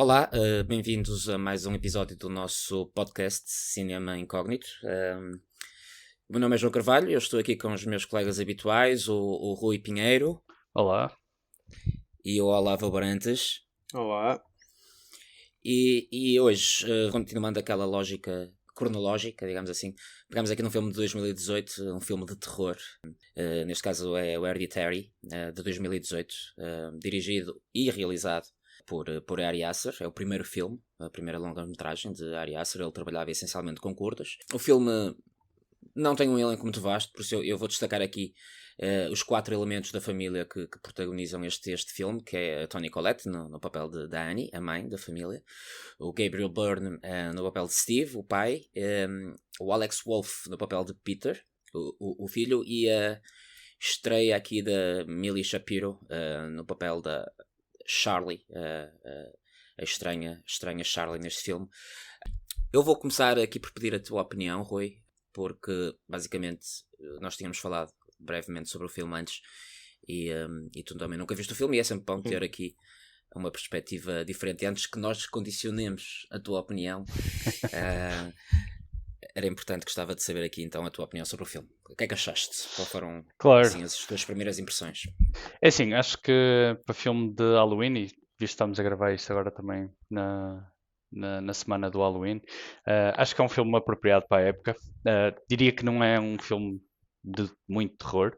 Olá, bem-vindos a mais um episódio do nosso podcast Cinema Incógnito. O meu nome é João Carvalho, eu estou aqui com os meus colegas habituais, o Rui Pinheiro Olá. e o Olavo Abrantes. Olá. E hoje, continuando aquela lógica cronológica, digamos assim, pegamos aqui num filme de 2018, um filme de terror. Neste caso é o Hereditary, de 2018, dirigido e realizado por Ari Aster. É o primeiro filme, a primeira longa-metragem de Ari Aster. Ele trabalhava essencialmente com curtas. O filme não tem um elenco muito vasto, por isso eu vou destacar aqui os 4 elementos da família que protagonizam este filme, que é a Toni Collette no papel da Annie, a mãe da família, o Gabriel Byrne no papel de Steve, o pai, o Alex Wolff no papel de Peter, o filho, e a estreia aqui da Millie Shapiro no papel da Charlie, a estranha Charlie neste filme. Eu vou começar aqui por pedir a tua opinião, Rui, porque basicamente nós tínhamos falado brevemente sobre o filme antes e tu também nunca viste o filme, e é sempre bom ter aqui uma perspectiva diferente. Antes que nós condicionemos a tua opinião, era importante, gostava de saber aqui então a tua opinião sobre o filme. O que é que achaste? Qual foram assim, as tuas primeiras impressões? É assim, acho que para filme de Halloween, e visto que estamos a gravar isto agora também na semana do Halloween, acho que é um filme apropriado para a época. Diria que não é um filme de muito terror,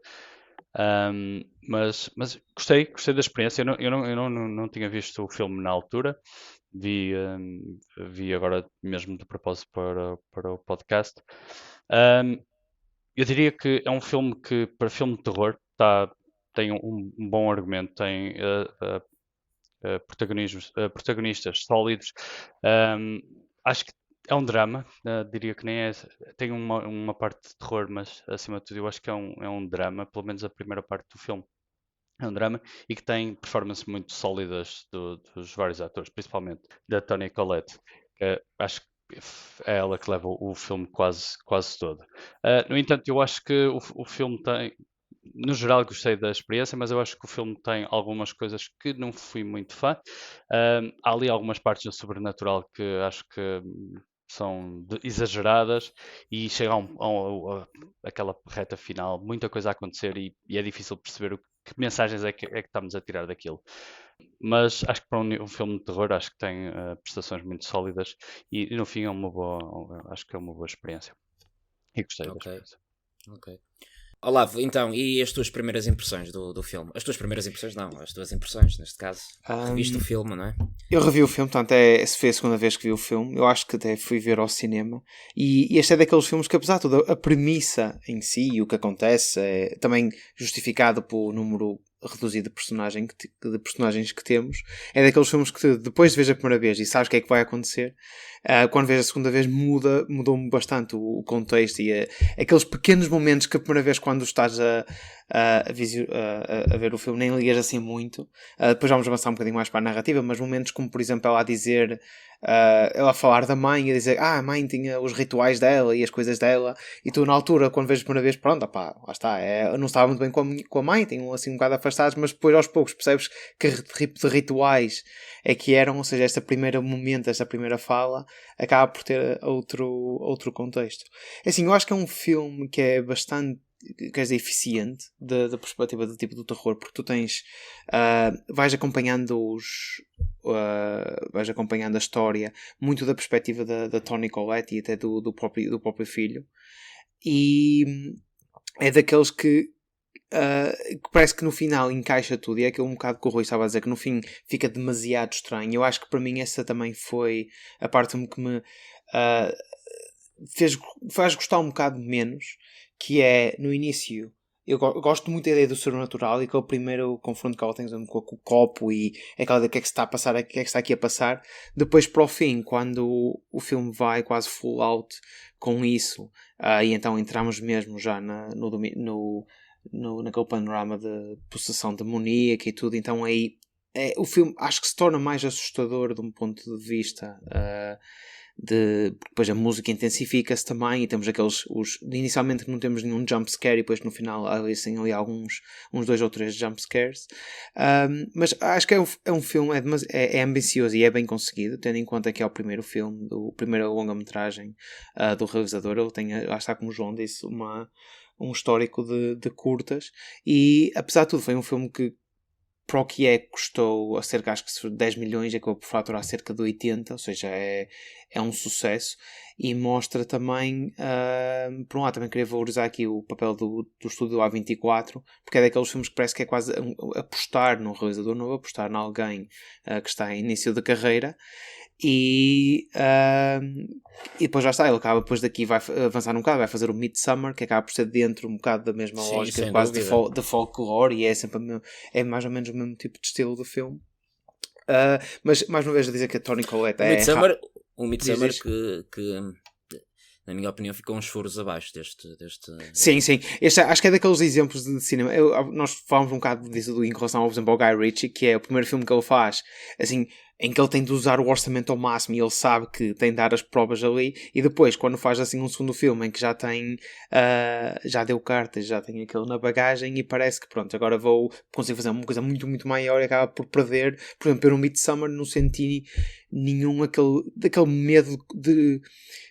mas gostei da experiência. Eu não tinha visto o filme na altura, vi agora mesmo de propósito para o podcast. Eu diria que é um filme que, para filme de terror, tem um bom argumento, tem protagonistas sólidos. Acho que é um drama, diria que nem é. Tem uma parte de terror, mas acima de tudo eu acho que é um drama, pelo menos a primeira parte do filme. É um drama e que tem performances muito sólidas dos vários atores, principalmente da Toni Collette. Acho que é ela que leva o filme quase todo. No entanto, eu acho que o filme tem, no geral, gostei da experiência, mas eu acho que o filme tem algumas coisas que não fui muito fã. Há ali algumas partes do sobrenatural que acho que são exageradas e chega aquela reta final, muita coisa a acontecer e é difícil perceber que mensagens é que estamos a tirar daquilo. Mas acho que para um filme de terror acho que tem prestações muito sólidas e no fim acho que é uma boa experiência. E gostei da experiência. Ok. Olavo, então, e as tuas primeiras impressões do filme? As tuas primeiras impressões não, as tuas impressões, neste caso. Reviste o filme, não é? Eu revi o filme, portanto, essa foi a segunda vez que vi o filme. Eu acho que até fui ver ao cinema. E este é daqueles filmes que, apesar de tudo, a premissa em si e o que acontece é também justificado pelo número reduzido de personagens que temos. É daqueles filmes que depois de ver a primeira vez e sabes o que é que vai acontecer, quando vês a segunda vez mudou-me bastante o contexto e aqueles pequenos momentos que a primeira vez quando estás a ver o filme nem ligas assim muito. Depois vamos avançar um bocadinho mais para a narrativa, mas momentos como, por exemplo, ela a dizer, ela a falar da mãe e a dizer, a mãe tinha os rituais dela e as coisas dela, e tu na altura, quando vês a primeira vez, pronto, opá, lá está, não estava muito bem com a mãe, tinham assim um bocado afastados, mas depois aos poucos percebes que tipo de rituais é que eram, ou seja, este primeiro momento, esta primeira fala acaba por ter outro contexto. Assim, eu acho que é um filme que é bastante, quer dizer, eficiente da perspectiva do tipo do terror, porque tu tens vais acompanhando vais acompanhando a história muito da perspectiva da Toni Collette e até do próprio filho, e é daqueles que parece que no final encaixa tudo, e é aquele um bocado que o Rui estava a dizer, que no fim fica demasiado estranho. Eu acho que para mim essa também foi a parte que me faz gostar um bocado menos, que é no início. Eu gosto muito da ideia do sobrenatural e aquele primeiro confronto que ela tem com o copo e aquela ideia do que é que se está a passar, o que é que está aqui a passar. Depois para o fim, quando o filme vai quase full out com isso, e então entramos mesmo já naquele panorama de possessão demoníaca e tudo, então aí o filme acho que se torna mais assustador de um ponto de vista depois a música intensifica-se também e temos inicialmente não temos nenhum jump scare e depois no final há assim, ali uns 2 ou 3 jump scares, mas acho que é um filme é ambicioso e é bem conseguido, tendo em conta que é o primeiro filme, o primeiro longa-metragem do realizador. Ele tem, lá está, como o João disse, um histórico de curtas, e apesar de tudo foi um filme que, para o que custou a cerca, acho que 10 milhões, acabou por faturar cerca de 80, ou seja, é um sucesso, e mostra também, por um lado, também queria valorizar aqui o papel do estúdio A24, porque é daqueles filmes que parece que é quase apostar num realizador novo, apostar em alguém que está em início de carreira. E depois já está, ele acaba depois daqui, vai avançar um bocado, vai fazer o Midsommar, que acaba por ser dentro um bocado da mesma lógica, quase de folclore, e é sempre é mais ou menos o mesmo tipo de estilo do filme. Mas mais uma vez a dizer que a Toni Collette o Midsommar que na minha opinião ficou uns furos abaixo deste... Sim. Acho que é daqueles exemplos de cinema. Nós falamos um bocado disso em relação, por exemplo, ao Guy Ritchie, que é o primeiro filme que ele faz, assim, em que ele tem de usar o orçamento ao máximo e ele sabe que tem de dar as provas ali, e depois, quando faz assim um segundo filme em que já tem, já deu cartas, já tem aquilo na bagagem e parece que pronto, agora consigo fazer uma coisa muito, muito maior, e acaba por perder. Por exemplo, eu no Midsommar não senti nenhum daquele medo de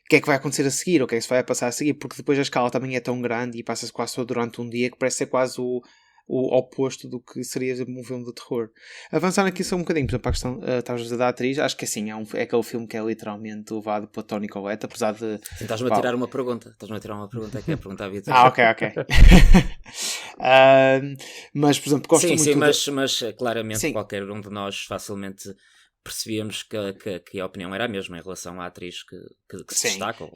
o que é que vai acontecer a seguir, ou o que é que se vai passar a seguir, porque depois a escala também é tão grande e passa-se quase só durante um dia que parece ser quase o oposto do que seria um filme de terror. Avançando aqui só um bocadinho, por exemplo, a questão da atriz, acho que assim, é aquele filme que é literalmente levado pela Toni Collette, apesar de... Estás-me a tirar uma pergunta, que é a pergunta habitual. Ok. Mas, por exemplo, gosto muito... Sim, mas claramente qualquer um de nós facilmente percebíamos que a opinião era a mesma em relação à atriz que se destaca.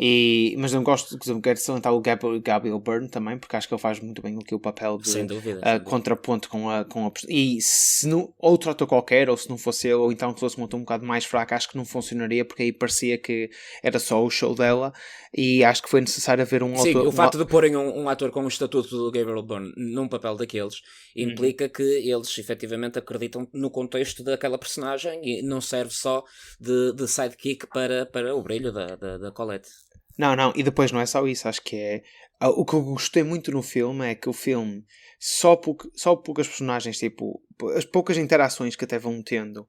Mas eu gosto, quero salientar o Gabriel Byrne também, porque acho que ele faz muito bem o papel de sem dúvida. Contraponto com a e se outro ator qualquer, ou se não fosse ele, ou então que fosse um ator um bocado mais fraco, acho que não funcionaria, porque aí parecia que era só o show dela, e acho que foi necessário haver um ator... Sim, o facto de porem um ator com o estatuto do Gabriel Byrne num papel daqueles implica que eles efetivamente acreditam no contexto daquela personagem e não serve só de sidekick para o brilho da Collette. Não, e depois não é só isso, acho que é... O que eu gostei muito no filme é que o filme, só poucas personagens, tipo, as poucas interações que até vão tendo,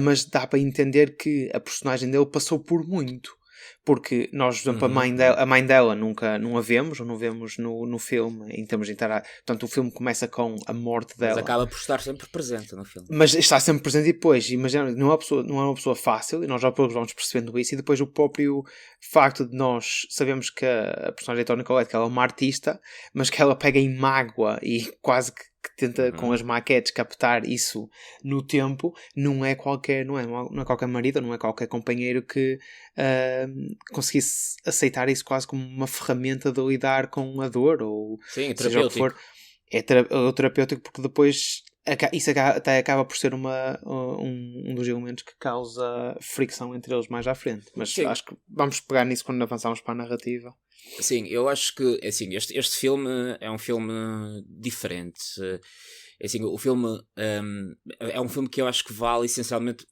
mas dá para entender que a personagem dele passou por muito. Porque nós, por exemplo, a mãe dela não a vemos, ou não vemos no filme, em termos de interação. Portanto, o filme começa com a morte dela. Mas acaba por estar sempre presente no filme. Mas está sempre presente, e depois, imagina, não é uma pessoa fácil, e nós já vamos percebendo isso, e depois o próprio facto de nós sabemos que a personagem de Toni Collette, que ela é uma artista, mas que ela pega em mágoa e quase que tenta com as maquetes captar isso no tempo, não é qualquer marido, não é qualquer companheiro que conseguisse aceitar isso quase como uma ferramenta de lidar com a dor, ou sim, seja o que for. É terapêutico, porque depois isso até acaba por ser um dos elementos que causa fricção entre eles mais à frente. Mas sim, acho que vamos pegar nisso quando avançarmos para a narrativa. Sim, eu acho que assim, este filme é um filme diferente. Assim, o filme é um filme que eu acho que vale essencialmente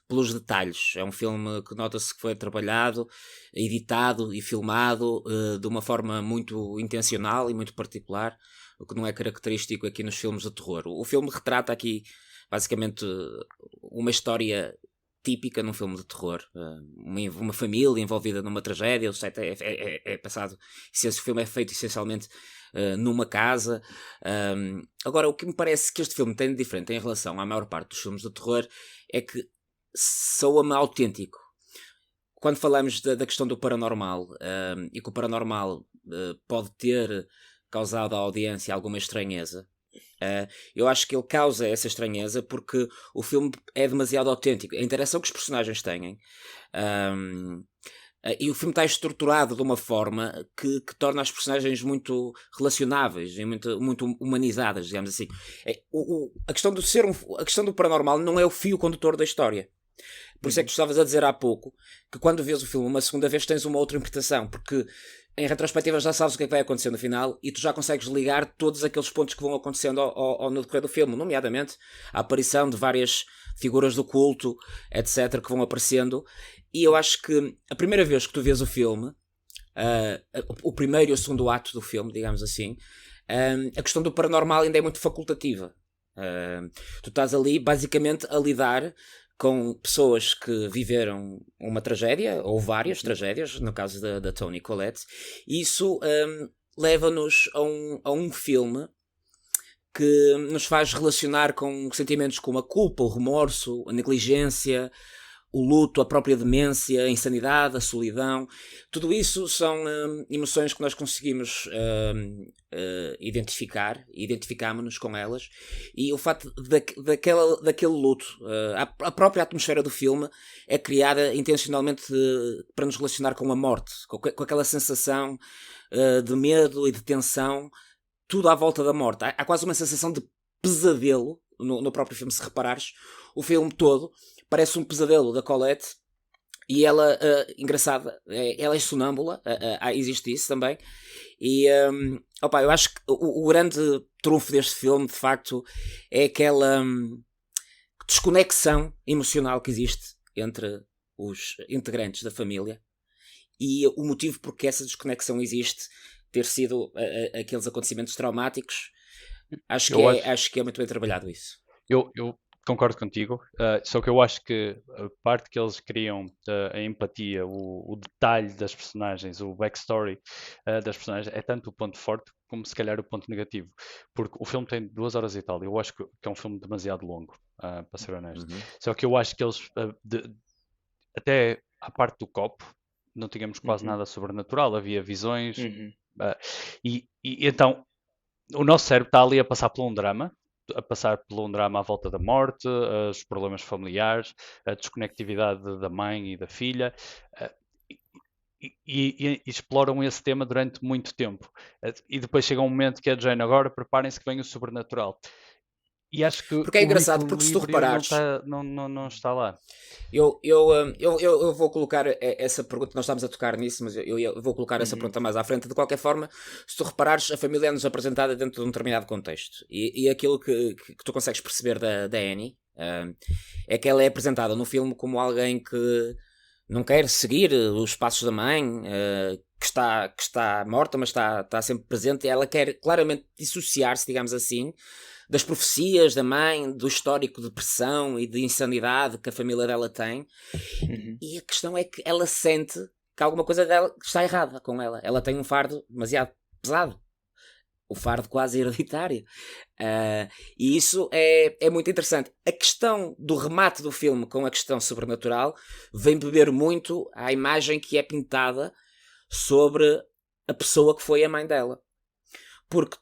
pelos detalhes. É um filme que nota-se que foi trabalhado, editado e filmado de uma forma muito intencional e muito particular, o que não é característico aqui nos filmes de terror. O filme retrata aqui basicamente uma história típica num filme de terror, uma família envolvida numa tragédia. O set é passado, o filme é feito essencialmente numa casa. Agora, o que me parece que este filme tem de diferente em relação à maior parte dos filmes de terror é que soa-me autêntico. Quando falamos da questão do paranormal, e que o paranormal pode ter causado à audiência alguma estranheza, eu acho que ele causa essa estranheza porque o filme é demasiado autêntico. A interação que os personagens têm, e o filme está estruturado de uma forma que torna as personagens muito relacionáveis e muito humanizadas, digamos assim. A questão do paranormal não é o fio condutor da história. Por isso é que tu estavas a dizer há pouco que quando vês o filme uma segunda vez tens uma outra interpretação, porque em retrospectiva já sabes o que é que vai acontecer no final e tu já consegues ligar todos aqueles pontos que vão acontecendo no decorrer do filme, nomeadamente a aparição de várias figuras do culto, etc., que vão aparecendo. E eu acho que a primeira vez que tu vês o filme, o primeiro e o segundo ato do filme, digamos assim, a questão do paranormal ainda é muito facultativa. Tu estás ali basicamente a lidar com pessoas que viveram uma tragédia, ou várias tragédias, no caso da Toni Collette, e isso leva-nos a um filme que nos faz relacionar com sentimentos como a culpa, o remorso, a negligência, o luto, a própria demência, a insanidade, a solidão. Tudo isso são emoções que nós conseguimos identificar, identificámos-nos com elas, e o facto daquele luto, a própria atmosfera do filme é criada intencionalmente para nos relacionar com a morte, com aquela sensação de medo e de tensão, tudo à volta da morte. Há quase uma sensação de pesadelo no próprio filme, se reparares. O filme todo parece um pesadelo da Colette, e ela, engraçada, ela é sonâmbula, existe isso também, e eu acho que o grande trunfo deste filme, de facto, é aquela desconexão emocional que existe entre os integrantes da família, e o motivo porque essa desconexão existe ter sido aqueles acontecimentos traumáticos. Acho que é muito bem trabalhado isso. Eu concordo contigo, só que eu acho que a parte que eles criam, a empatia, o detalhe das personagens, o backstory das personagens, é tanto o ponto forte como se calhar o ponto negativo, porque o filme tem 2 horas e tal, eu acho que é um filme demasiado longo, para ser honesto. Só que eu acho que eles, até à parte do copo, não tínhamos quase nada sobrenatural, havia visões, e então o nosso cérebro está ali a passar por um drama à volta da morte, os problemas familiares, a desconectividade da mãe e da filha, e exploram esse tema durante muito tempo. E depois chega um momento que é de género, agora preparem-se que vem o sobrenatural. E acho que porque é engraçado, porque se tu reparares, não está lá. Eu vou colocar essa pergunta, nós estamos a tocar nisso, mas eu vou colocar essa pergunta mais à frente. De qualquer forma, se tu reparares, a família é-nos apresentada dentro de um determinado contexto, e aquilo que tu consegues perceber da Annie é que ela é apresentada no filme como alguém que não quer seguir os passos da mãe, que está morta, mas está sempre presente, e ela quer claramente dissociar-se, digamos assim, das profecias da mãe, do histórico de depressão e de insanidade que a família dela tem. E a questão é que ela sente que alguma coisa dela está errada com ela. Ela tem um fardo demasiado pesado, o fardo quase hereditário, e isso é muito interessante. A questão do remate do filme com a questão sobrenatural vem beber muito à imagem que é pintada sobre a pessoa que foi a mãe dela, porque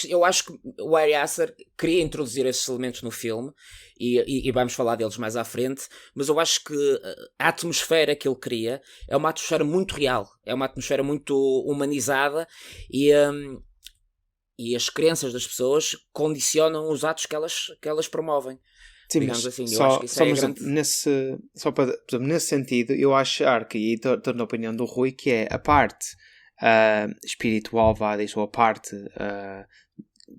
eu acho que o Ari Aster queria introduzir esses elementos no filme, e vamos falar deles mais à frente, mas eu acho que a atmosfera que ele cria é uma atmosfera muito real, é uma atmosfera muito humanizada, e as crenças das pessoas condicionam os atos que elas promovem. Sim, mas assim, nesse sentido, eu acho que, e estou na opinião do Rui, que é a parte espiritual, ou a parte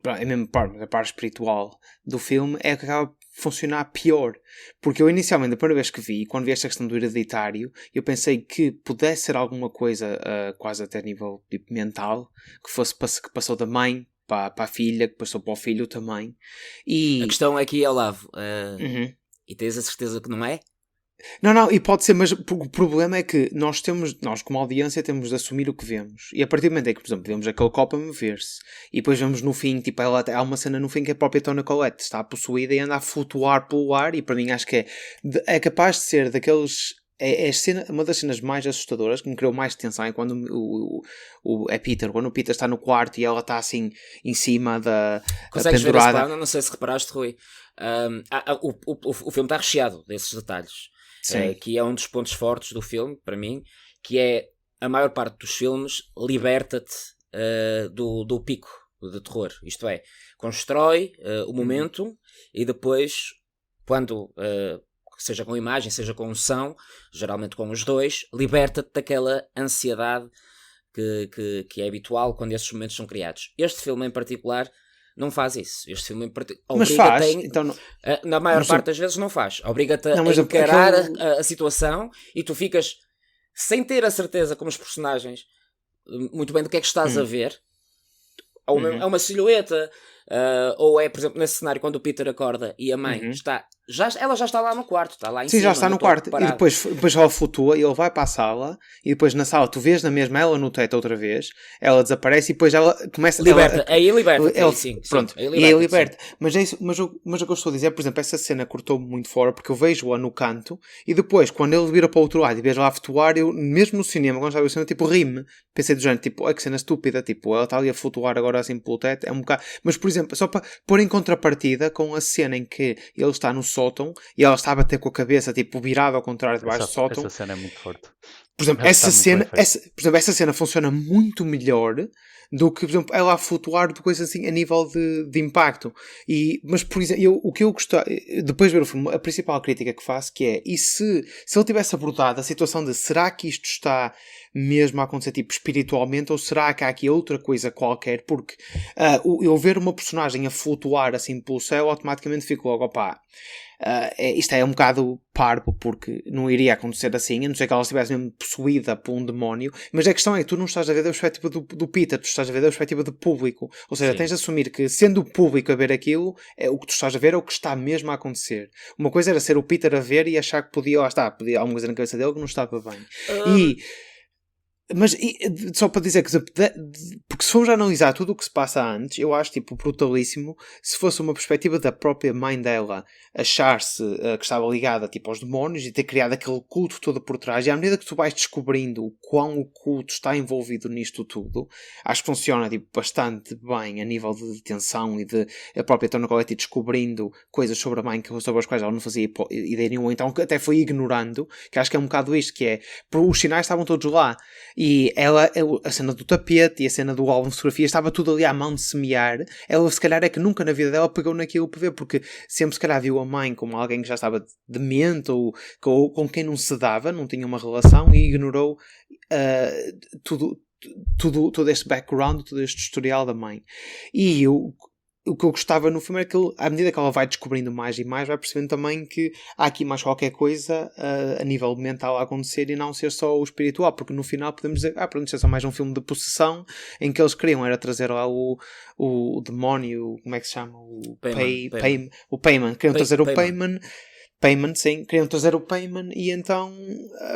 a parte espiritual do filme é que acaba por funcionar pior, porque eu inicialmente, a primeira vez que vi, quando vi esta questão do hereditário, eu pensei que pudesse ser alguma coisa quase até a nível tipo, mental, que passou da mãe para a filha, que passou para o filho também. E a questão é que, Olavo, e tens a certeza que não é? Não, e pode ser, mas o problema é que nós como audiência temos de assumir o que vemos, e a partir do momento em que, por exemplo, vemos aquele copo a mover-se, e depois vemos no fim, tipo, há uma cena no fim que a própria Toni Collette está possuída e anda a flutuar pelo ar, e para mim acho que é capaz de ser daqueles, uma das cenas mais assustadoras, que me criou mais tensão, é quando quando o Peter está no quarto e ela está assim em cima da Consegues pendurada. ver esse plano? Não sei se reparaste, Rui. O filme está recheado desses detalhes. Que é um dos pontos fortes do filme, para mim, que é a maior parte dos filmes liberta-te do pico de terror. Isto é, constrói o momento, e depois, quando seja com imagem, seja com som, geralmente com os dois, liberta-te daquela ansiedade que é habitual quando esses momentos são criados. Este filme em particular não faz isso. Este filme em particular Mas faz, então não... na maior parte das vezes não faz. Obriga-te a encarar a situação e tu ficas sem ter a certeza como os personagens muito bem do que é que estás a ver. Ou é uma silhueta, ou é, por exemplo, nesse cenário quando o Peter acorda e a mãe ela já está lá no quarto, está lá em cima. Sim, já está no quarto. E depois ela flutua e ele vai para a sala e depois na sala tu vês na mesma ela no teto outra vez, ela desaparece e depois ela começa... Aí liberta. Sim, pronto, aí e aí liberta. Mas é isso, mas o que eu estou a dizer, por exemplo, essa cena cortou-me muito fora porque eu vejo-a no canto e depois quando ele vira para o outro lado e vejo lá a flutuar, eu mesmo no cinema, quando estava a ver o cinema, tipo, ri-me. Pensei do género, tipo, que cena estúpida, tipo, ela está ali a flutuar agora assim pelo teto, é um bocado... Mas, por exemplo, só para pôr em contrapartida com a cena em que ele está no sótão e ela está a bater com a cabeça, tipo, virada ao contrário debaixo do sótão. Essa cena é muito forte. Por exemplo, essa cena funciona muito melhor do que, por exemplo, ela a flutuar de coisa assim a nível de impacto. Mas, por exemplo, o que eu gostei, depois de ver o filme, a principal crítica que faço que é, e se ele tivesse abordado a situação de será que isto está mesmo a acontecer tipo espiritualmente ou será que há aqui outra coisa qualquer? Porque eu ver uma personagem a flutuar assim pelo céu automaticamente fico logo, opá, isto é um bocado parvo porque não iria acontecer assim, a não ser que ela estivesse mesmo possuída por um demónio, mas a questão é que tu não estás a ver da perspectiva do Peter, tu estás a ver da perspectiva do público, ou seja, tens de assumir que sendo o público a ver aquilo, o que tu estás a ver é o que está mesmo a acontecer. Uma coisa era ser o Peter a ver e achar que podia alguma coisa na cabeça dele que não estava bem. Mas só para dizer que, porque se formos analisar tudo o que se passa antes, eu acho tipo brutalíssimo se fosse uma perspectiva da própria mãe dela achar-se que estava ligada tipo aos demónios e ter criado aquele culto todo por trás, e à medida que tu vais descobrindo o quão o culto está envolvido nisto tudo, acho que funciona tipo, bastante bem a nível de tensão e de a própria Toni Collette descobrindo coisas sobre a mãe sobre as quais ela não fazia ideia nenhuma, então até foi ignorando, que acho que é um bocado isto, que é, os sinais estavam todos lá. E a cena do tapete e a cena do álbum de fotografia estava tudo ali à mão de semear. Ela se calhar é que nunca na vida dela pegou naquilo para ver, porque sempre se calhar viu a mãe como alguém que já estava demente ou com quem não se dava, não tinha uma relação e ignorou todo este background, todo este historial da mãe. E o que eu gostava no filme é que à medida que ela vai descobrindo mais e mais, vai percebendo também que há aqui mais qualquer coisa a nível mental a acontecer e não ser só o espiritual, porque no final podemos dizer, pronto, isto é só mais um filme de possessão em que eles queriam era trazer lá o demónio, como é que se chama? O Payman. Queriam trazer o Payman, sim, queriam trazer o Payman e então,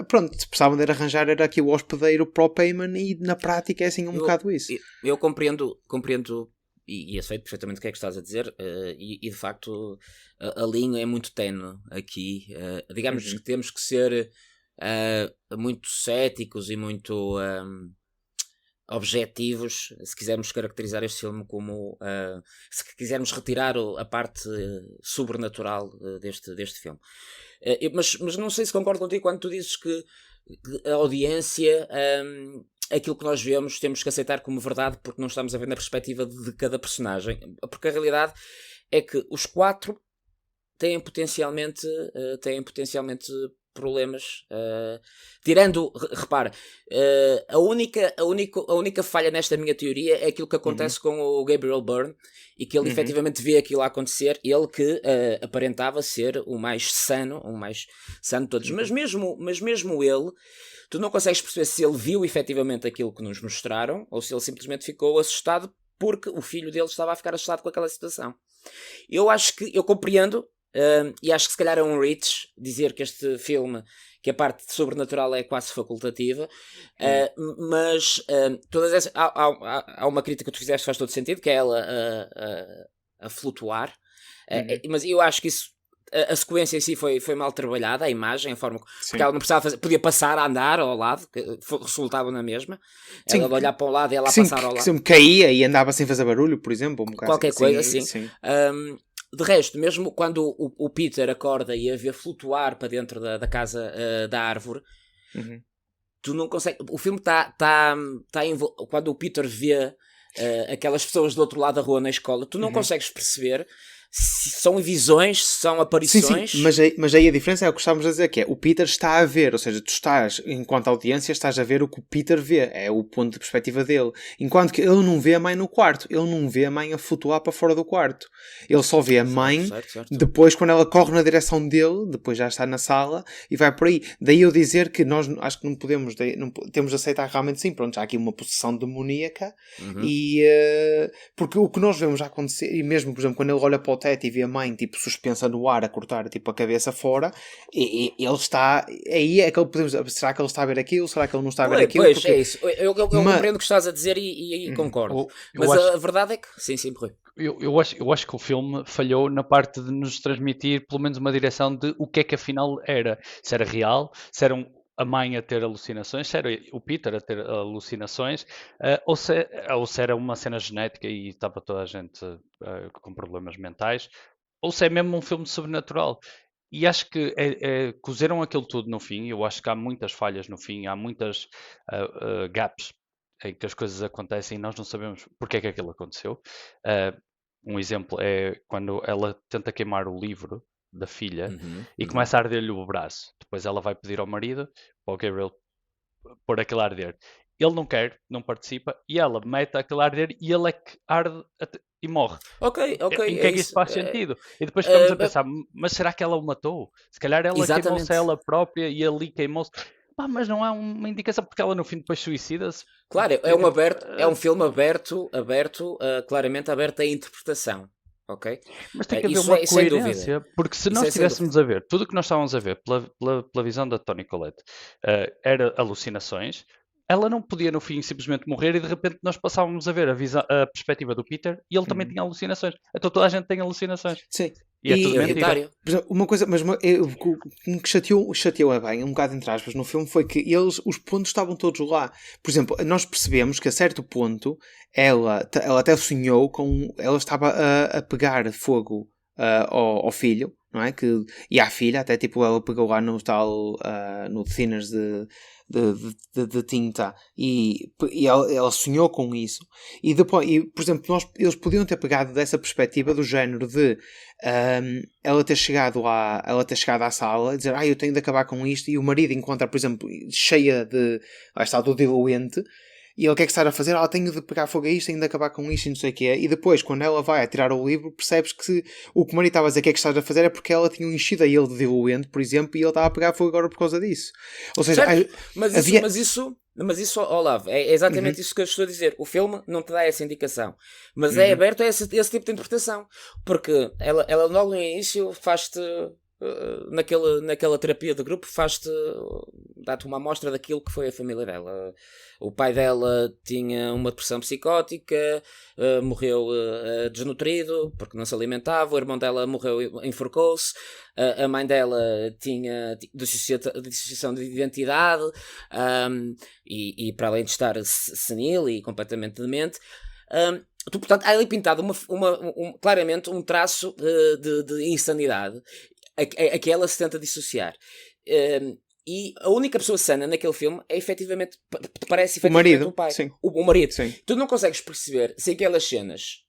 pronto, precisavam de arranjar era aqui o hospedeiro para o Payman e na prática é assim um bocado isso. Eu compreendo e aceito perfeitamente o que é que estás a dizer, e de facto a linha é muito ténue aqui. Digamos que temos que ser muito céticos e muito objetivos se quisermos caracterizar este filme como se quisermos retirar a parte sobrenatural deste filme. Mas não sei se concordo contigo quando tu dizes que a audiência... aquilo que nós vemos temos que aceitar como verdade porque não estamos a ver na perspectiva de cada personagem, porque a realidade é que os 4 têm potencialmente problemas, tirando, repara, a única falha nesta minha teoria é aquilo que acontece com o Gabriel Byrne e que ele efetivamente vê aquilo a acontecer, ele que aparentava ser o mais sano de todos, mas mesmo ele, tu não consegues perceber se ele viu efetivamente aquilo que nos mostraram ou se ele simplesmente ficou assustado porque o filho dele estava a ficar assustado com aquela situação. Eu compreendo, e acho que se calhar é um reach dizer que este filme, que a parte sobrenatural é quase facultativa, mas todas essas, há uma crítica que tu fizeste que faz todo sentido, que é ela a flutuar, mas eu acho que isso, a sequência em si foi mal trabalhada, a imagem, a forma, porque ela não precisava fazer, podia passar a andar ao lado, que resultava na mesma. Ela de olhar para um lado e ela a passar ao lado. Sempre caía e andava sem fazer barulho, por exemplo, qualquer coisa assim. De resto, mesmo quando o Peter acorda e a vê flutuar para dentro da casa da árvore, tu não consegues. O filme está quando o Peter vê aquelas pessoas do outro lado da rua na escola, tu não consegues perceber são visões, são Sim, aparições. mas aí a diferença é o que estávamos a dizer, que é o Peter está a ver, ou seja, tu estás, enquanto audiência, estás a ver o que o Peter vê, é o ponto de perspectiva dele. Enquanto que ele não vê a mãe no quarto, ele não vê a mãe a flutuar para fora do quarto. Ele só vê a mãe Certo. depois, quando ela corre na direção dele, depois já está na sala e vai por aí. Daí eu dizer que nós acho que não podemos, temos de aceitar realmente sim, pronto, já há aqui uma possessão demoníaca e porque o que nós vemos a acontecer, e mesmo, por exemplo, quando ele olha para o teto e vê a mãe tipo suspensa no ar a cortar tipo a cabeça fora, e ele está aí é que ele podemos, será que ele está a ver aquilo, será que ele não está a ver aquilo? Pois, Porque, é isso. Eu compreendo o que estás a dizer e concordo. Eu Mas acho- a verdade é que... Sim, Rui. Eu acho que o filme falhou na parte de nos transmitir pelo menos uma direção de o que é que afinal era. Se era real, se era a mãe a ter alucinações, se era o Peter a ter alucinações, ou se era uma cena genética e estava toda a gente com problemas mentais, ou se é mesmo um filme sobrenatural. E acho que cozeram aquilo tudo no fim. Eu acho que há muitas falhas no fim, há muitas gaps em que as coisas acontecem e nós não sabemos porque é que aquilo aconteceu. Um exemplo é quando ela tenta queimar o livro da filha e começa a arder-lhe o braço. Depois ela vai pedir ao marido para o Gabriel pôr aquilo a arder. Ele não quer, não participa, e ela mete aquilo a arder e ele é que arde e morre. Ok, Em que é que isso faz sentido? E depois ficamos a pensar, mas será que ela o matou? Se calhar ela queimou-se a ela própria e ali queimou-se. Mas não há uma indicação, porque ela no fim depois suicida-se. Claro, é um filme aberto, claramente aberto à interpretação. Ok? Mas tem que haver Isso uma é sem dúvida. coerência, porque se Isso nós é sem estivéssemos a ver tudo o que nós estávamos a ver pela visão da Toni Collette era alucinações, ela não podia no fim simplesmente morrer e de repente nós passávamos a ver a perspectiva do Peter e ele também tinha alucinações. Então toda a gente tem alucinações. sim. E é tudo mentira. Hereditário. Por exemplo, uma coisa, mas o que me chateou é bem, um bocado entre aspas, no filme foi que os pontos estavam todos lá. Por exemplo, nós percebemos que a certo ponto ela até sonhou ela estava a pegar fogo ao filho, não é? E à filha, até tipo ela pegou lá no tal, no thinners de tinta e ela sonhou com isso. E depois, por exemplo, eles podiam ter pegado dessa perspectiva do género de ela ter chegado à sala e dizer, eu tenho de acabar com isto, e o marido encontra, por exemplo, cheia de está do diluente, e ele quer que está a fazer, tenho de pegar fogo a isto, tenho de acabar com isto e não sei o que é. E depois, quando ela vai a tirar o livro, percebes que o que o marido estava a dizer que é que estás a fazer é porque ela tinha enchido a ele de diluente, por exemplo, e ele estava a pegar fogo agora por causa disso. Ou seja, mas isso, Olavo, é exatamente isso que eu estou a dizer. O filme não te dá essa indicação, mas é aberto a esse tipo de interpretação, porque ela logo no início faz-te naquela terapia de grupo, dá-te uma amostra daquilo que foi a família dela. O pai dela tinha uma depressão psicótica, morreu desnutrido porque não se alimentava. O irmão dela morreu, enforcou-se. A mãe dela tinha dissociação de identidade, e para além de estar senil e completamente demente, portanto, há ali pintado claramente um traço de insanidade a que ela se tenta dissociar. E a única pessoa sana naquele filme é efetivamente, parece efetivamente o pai. Sim. O marido. Sim. Tu não consegues perceber se aquelas cenas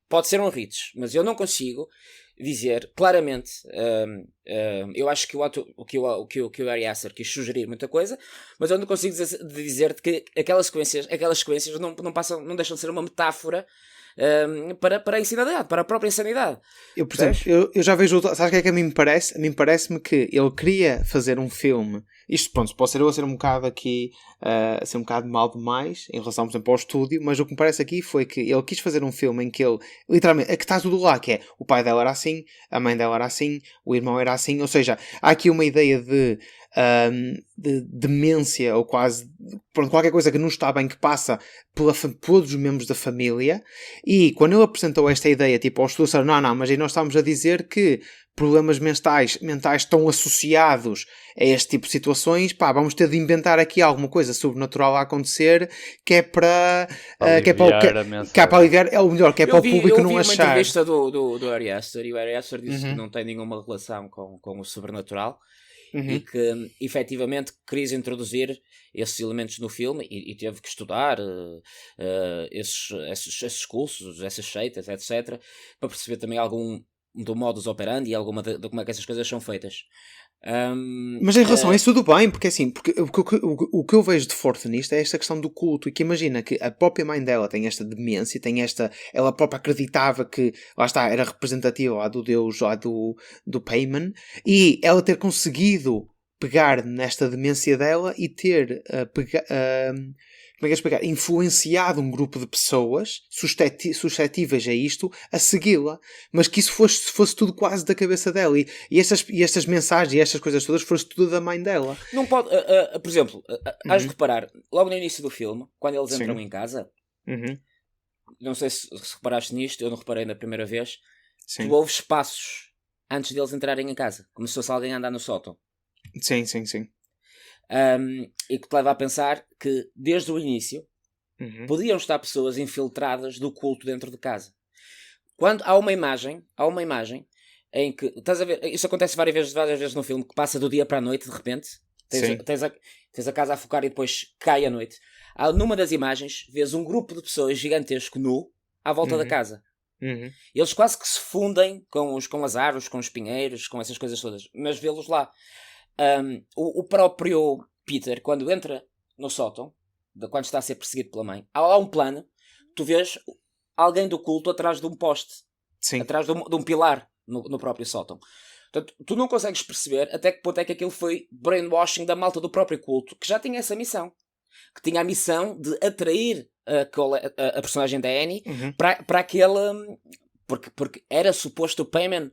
pode ser um ritos, mas eu não consigo dizer claramente. Eu acho que o que o Ari Aster quis sugerir muita coisa, mas eu não consigo dizer que aquelas sequências não deixam de ser uma metáfora para a insanidade, para a própria insanidade. Por exemplo, eu já vejo. Sabes o que é que a mim me parece? A mim parece-me que ele queria fazer um filme. Isto, pronto, pode ser eu a ser um bocado aqui, a ser um bocado mal demais em relação, por exemplo, ao estúdio, mas o que me parece aqui foi que ele quis fazer um filme em que ele, literalmente, é que está tudo lá, que é o pai dela era assim, a mãe dela era assim, o irmão era assim, ou seja, há aqui uma ideia de demência ou quase, pronto, qualquer coisa que não está bem, que passa todos os membros da família. E quando ele apresentou esta ideia tipo aos estudos, não, mas aí nós estamos a dizer que problemas mentais estão associados a este tipo de situações, vamos ter de inventar aqui alguma coisa sobrenatural a acontecer, que é para aliviar, é o melhor, que é para o público não achar. Eu vi uma entrevista do Ari Aster, e o Ari Aster disse que não tem nenhuma relação com o sobrenatural. E que efetivamente queria introduzir esses elementos no filme e teve que estudar esses cursos, essas seitas, etc., para perceber também do modus operandi e alguma de como é que essas coisas são feitas. Mas em relação a isso tudo bem, porque assim, o que eu vejo de forte nisto é esta questão do culto, e que imagina que a própria mãe dela tem esta demência, ela própria acreditava que, lá está, era representativa lá do deus, lá do Paimon, e ela ter conseguido pegar nesta demência dela e ter como é que é explicar? Influenciado um grupo de pessoas suscetíveis a isto, a segui-la, mas que isso fosse tudo quase da cabeça dela, e estas mensagens e estas coisas todas fosse tudo da mãe dela. Não pode, por exemplo, has de reparar, logo no início do filme, quando eles entram em casa, não sei se reparaste nisto, eu não reparei na primeira vez, tu ouves passos antes deles entrarem em casa, como se fosse alguém a andar no sótão. Sim. E que te leva a pensar que desde o início podiam estar pessoas infiltradas do culto dentro de casa. Quando há uma imagem em que, estás a ver, isso acontece várias vezes no filme, que passa do dia para a noite de repente, tens a casa a focar e depois cai a noite. Numa das imagens vês um grupo de pessoas gigantesco nu à volta da casa. Eles quase que se fundem com as árvores, com os pinheiros, com essas coisas todas, mas vê-los lá. O próprio Peter, quando entra no sótão, quando está a ser perseguido pela mãe, há lá um plano, tu vês alguém do culto atrás de um poste, atrás de um pilar no próprio sótão. Portanto, tu não consegues perceber até que ponto é que aquilo foi brainwashing da malta do próprio culto, que já tinha essa missão, que tinha a missão de atrair a personagem da Annie para aquele, porque era suposto o Paimon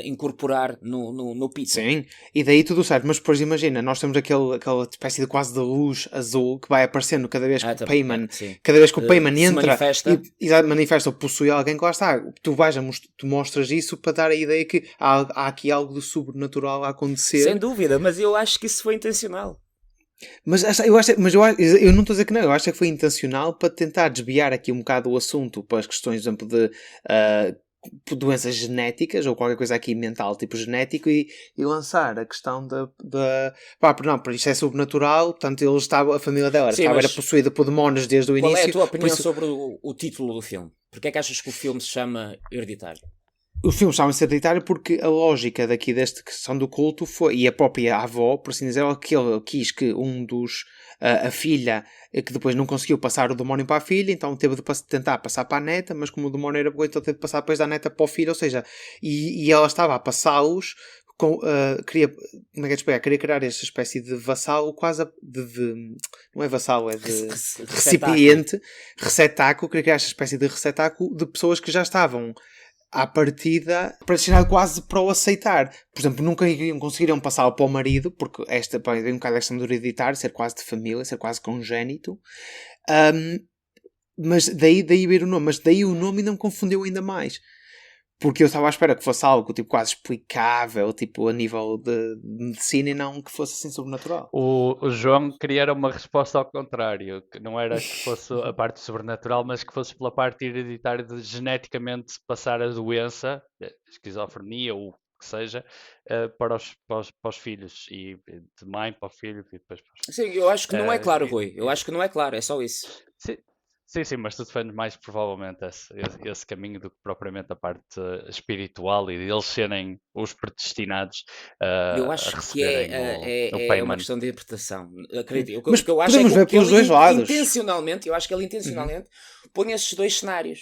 incorporar no Peter. Sim, e daí tudo certo, mas depois imagina, nós temos aquela espécie de quase de luz azul que vai aparecendo cada vez que o Paimon entra manifesta ou possui alguém que lá está. Tu mostras isso para dar a ideia que há aqui algo do sobrenatural a acontecer. Sem dúvida, mas eu acho que isso foi intencional. Mas eu não estou a dizer que não, eu acho que foi intencional para tentar desviar aqui um bocado o assunto para as questões, por exemplo, de doenças genéticas ou qualquer coisa aqui mental, tipo genético, e lançar a questão para isto é sobrenatural, portanto a família dela era possuída por demónios desde o início. Qual é a tua opinião sobre o título do filme? Porquê é que achas que o filme se chama Hereditário? O filme chama-se Hereditário porque a lógica daqui desta questão do culto foi, e a própria avó, por assim dizer, ela quis que a filha, que depois não conseguiu passar o demónio para a filha, então teve de tentar passar para a neta, mas como o demónio era bom, então teve de passar depois da neta para o filho, ou seja, e ela estava a passá-los, queria criar esta espécie de vassalo, quase não é vassalo, é de recipiente, receptáculo, queria criar esta espécie de receptáculo de pessoas que já estavam à partida predestinado quase para o aceitar. Por exemplo, nunca conseguiriam passá-lo para o marido, porque vem um bocado esta de hereditário, ser quase de família, ser quase congénito. Mas daí vir o nome. Mas daí o nome ainda me confundiu ainda mais. Porque eu estava à espera que fosse algo tipo, quase explicável, tipo, a nível de medicina, e não que fosse assim sobrenatural. O João queria uma resposta ao contrário, que não era que fosse a parte sobrenatural, mas que fosse pela parte hereditária de geneticamente passar a doença, esquizofrenia ou o que seja, para os filhos, e de mãe para o filho e depois para os... Sim, eu acho que não é claro, Rui. Eu acho que não é claro, é só isso. Sim, mas tu defendes mais provavelmente esse caminho do que propriamente a parte espiritual e de eles serem os predestinados eu acho a receberem é uma questão de interpretação. Acredito. Mas o que eu acho podemos ver pelos dois lados. Eu acho que ele intencionalmente põe esses dois cenários.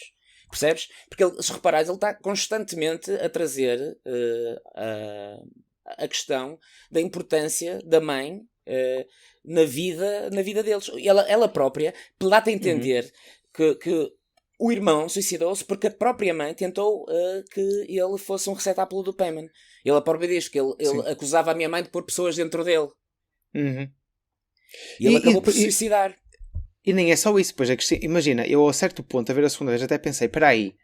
Percebes? Porque se reparares, ele está constantemente a trazer a questão da importância da mãe na vida deles. Ela própria dá-te a entender que o irmão suicidou-se porque a própria mãe tentou que ele fosse um receptáculo do Paimon. Ele próprio diz que ele acusava a minha mãe de pôr pessoas dentro dele. E ele acabou por se suicidar. E nem é só isso, pois é que imagina, eu a certo ponto, a ver a segunda vez, até pensei, peraí,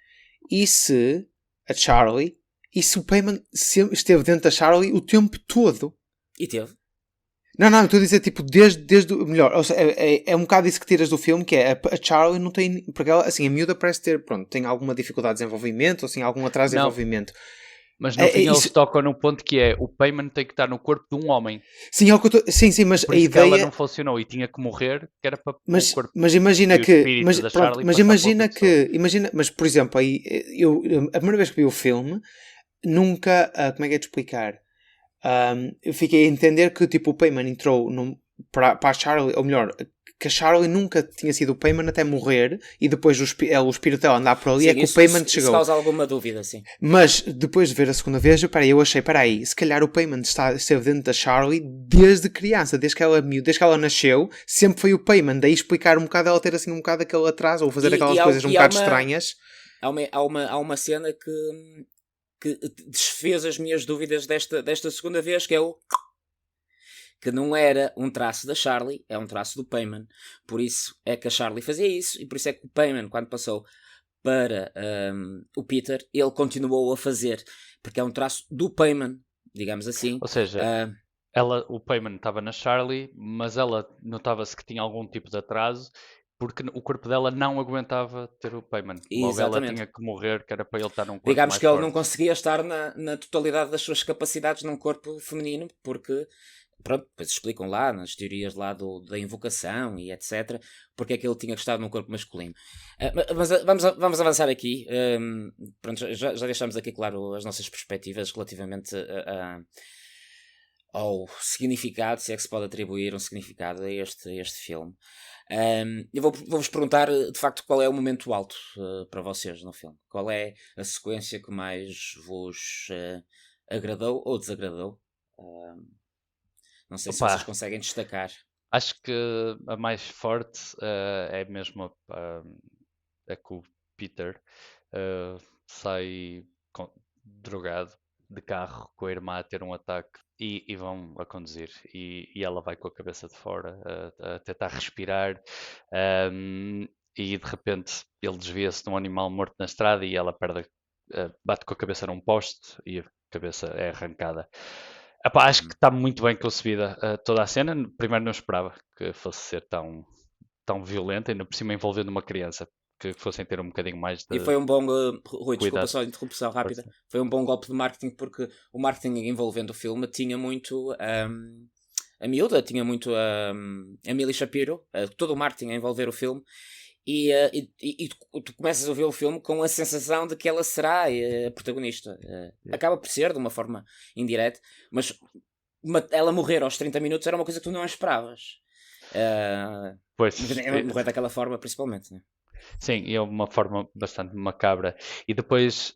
e se o Paimon esteve dentro da Charlie o tempo todo? E teve. Não, estou a dizer, tipo, desde o melhor, ou seja, é um bocado isso que tiras do filme, que é a Charlie não tem, porque ela, assim, a miúda parece ter, tem alguma dificuldade de desenvolvimento, ou assim, algum atraso de desenvolvimento. Mas no fim isso... eles tocam num ponto que é o Payman tem que estar no corpo de um homem. Sim, é o que sim, mas por a isso ideia... que ela não funcionou e tinha que morrer, que era para mas, o corpo mas imagina e o que... espírito Mas, da pronto, Charlie mas passar imagina para outra que... Imagina, mas, por exemplo, aí, a primeira vez que vi o filme, nunca... como é que é de explicar? Eu fiquei a entender que tipo, o Payman entrou para a Charlie, ou melhor, que a Charlie nunca tinha sido o Payman até morrer e depois o espírito dela andar por ali, sim, é que o Payman chegou. Isso causa alguma dúvida, sim. Mas depois de ver a segunda vez, eu achei, peraí, se calhar o Payman esteve dentro da Charlie desde criança, desde que ela nasceu, sempre foi o Payman, daí explicar um bocado ela ter assim um bocado aquele atraso ou fazer aquelas coisas um bocado estranhas. Há uma cena que desfez as minhas dúvidas desta segunda vez, que é que não era um traço da Charlie, é um traço do Payman. Por isso é que a Charlie fazia isso, e por isso é que o Payman, quando passou para o Peter, ele continuou a fazer, porque é um traço do Payman, digamos assim. Ou seja, o Payman estava na Charlie, mas ela notava-se que tinha algum tipo de atraso, porque o corpo dela não aguentava ter o Payman. Logo ela tinha que morrer, que era para ele estar num corpo digamos mais que ele forte. não conseguia estar na totalidade das suas capacidades num corpo feminino, porque, pronto, depois explicam lá, nas teorias lá da invocação e etc, porque é que ele tinha que estar num corpo masculino. Mas vamos avançar aqui. Pronto, já deixamos aqui claro as nossas perspectivas relativamente ao significado, se é que se pode atribuir um significado a este filme. Eu vou-vos perguntar, de facto, qual é o momento alto para vocês no filme. Qual é a sequência que mais vos agradou ou desagradou? Não sei se vocês conseguem destacar. Acho que a mais forte é mesmo a que o Peter sai drogado de carro com a irmã a ter um ataque e vão a conduzir e ela vai com a cabeça de fora a tentar respirar e de repente ele desvia-se de um animal morto na estrada e ela bate com a cabeça num poste e a cabeça é arrancada. Epá, acho que está muito bem concebida toda a cena. Primeiro não esperava que fosse ser tão violenta, ainda por cima envolvendo uma criança, que fossem ter um bocadinho mais de E foi um bom, Rui, desculpa cuidado. só a interrupção rápida, foi um bom golpe de marketing, porque o marketing envolvendo o filme tinha muito a miúda, tinha muito a Millie Shapiro, todo o marketing a envolver o filme, e tu começas a ver o filme com a sensação de que ela será a protagonista. Acaba por ser, de uma forma indireta, mas ela morrer aos 30 minutos era uma coisa que tu não esperavas. Pois, morrer daquela forma, principalmente, né? Sim, e é uma forma bastante macabra. E depois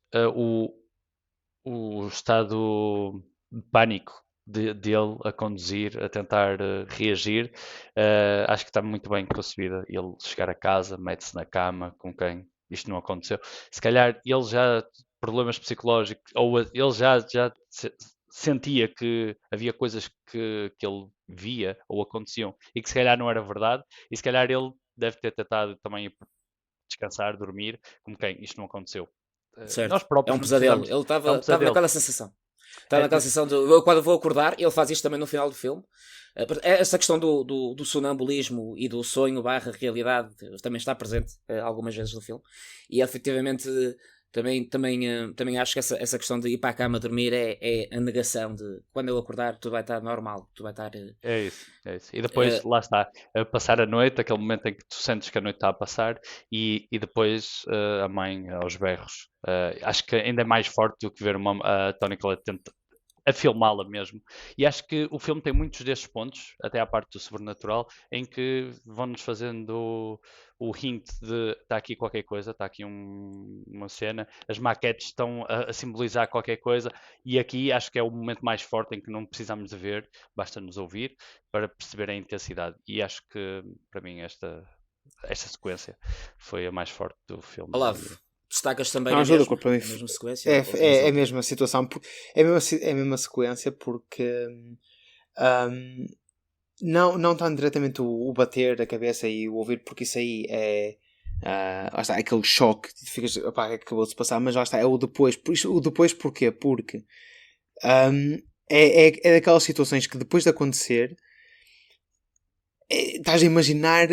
o estado de pânico dele a conduzir, a tentar reagir, acho que está muito bem concebida. Ele chegar a casa, mete-se na cama com quem isto não aconteceu. Se calhar ele já, problemas psicológicos, ou ele já sentia que havia coisas que ele via ou aconteciam e que se calhar não era verdade, e se calhar ele deve ter tentado também descansar, dormir, como quem isto não aconteceu. Certo. Nós próprios é um pesadelo. Ele estava naquela sensação. Estava naquela sensação de eu, quando vou acordar, ele faz isto também no final do filme. Essa questão do sonambulismo e do sonho barra realidade também está presente algumas vezes no filme. E efetivamente também acho que essa questão de ir para a cama dormir é a negação de quando eu acordar tudo vai estar normal, tudo vai estar... É isso. E depois, lá está, passar a noite, aquele momento em que tu sentes que a noite está a passar e depois a mãe aos berros. Acho que ainda é mais forte do que ver a Toni Collette a filmá-la mesmo. E acho que o filme tem muitos destes pontos, até à parte do sobrenatural, em que vão-nos fazendo o hint de está aqui qualquer coisa, está aqui uma cena, as maquetes estão a simbolizar qualquer coisa, e aqui acho que é o momento mais forte em que não precisamos de ver, basta-nos ouvir para perceber a intensidade. E acho que, para mim, esta sequência foi a mais forte do filme. Olavo, destacas também não, a mesma sequência? É a mesma situação. É a mesma sequência porque não tão diretamente o bater a cabeça e o ouvir, porque isso aí é lá está, aquele choque que ficas, opá, acabou de se passar, mas lá está, é o depois. O depois porquê? Porque é daquelas situações que depois de acontecer estás a imaginar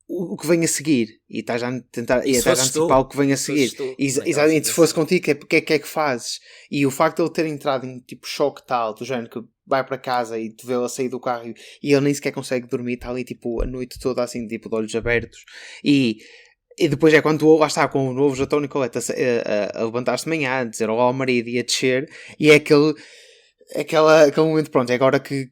o que vem a seguir e estás a tentar e estás a fosse tu, antecipar o que vem a se seguir. fosses tu, Exatamente, se fosse situação. contigo, o que é que fazes? E o facto de ele ter entrado em tipo choque tal, do género que vai para casa e te vê ele sair do carro e ele nem sequer consegue dormir, está ali tipo a noite toda assim, tipo de olhos abertos. E depois é quando tu lá está com o novo já Toni Collette a levantar-se de manhã, a dizer olá ao marido e a descer, e é aquele momento, pronto, é agora que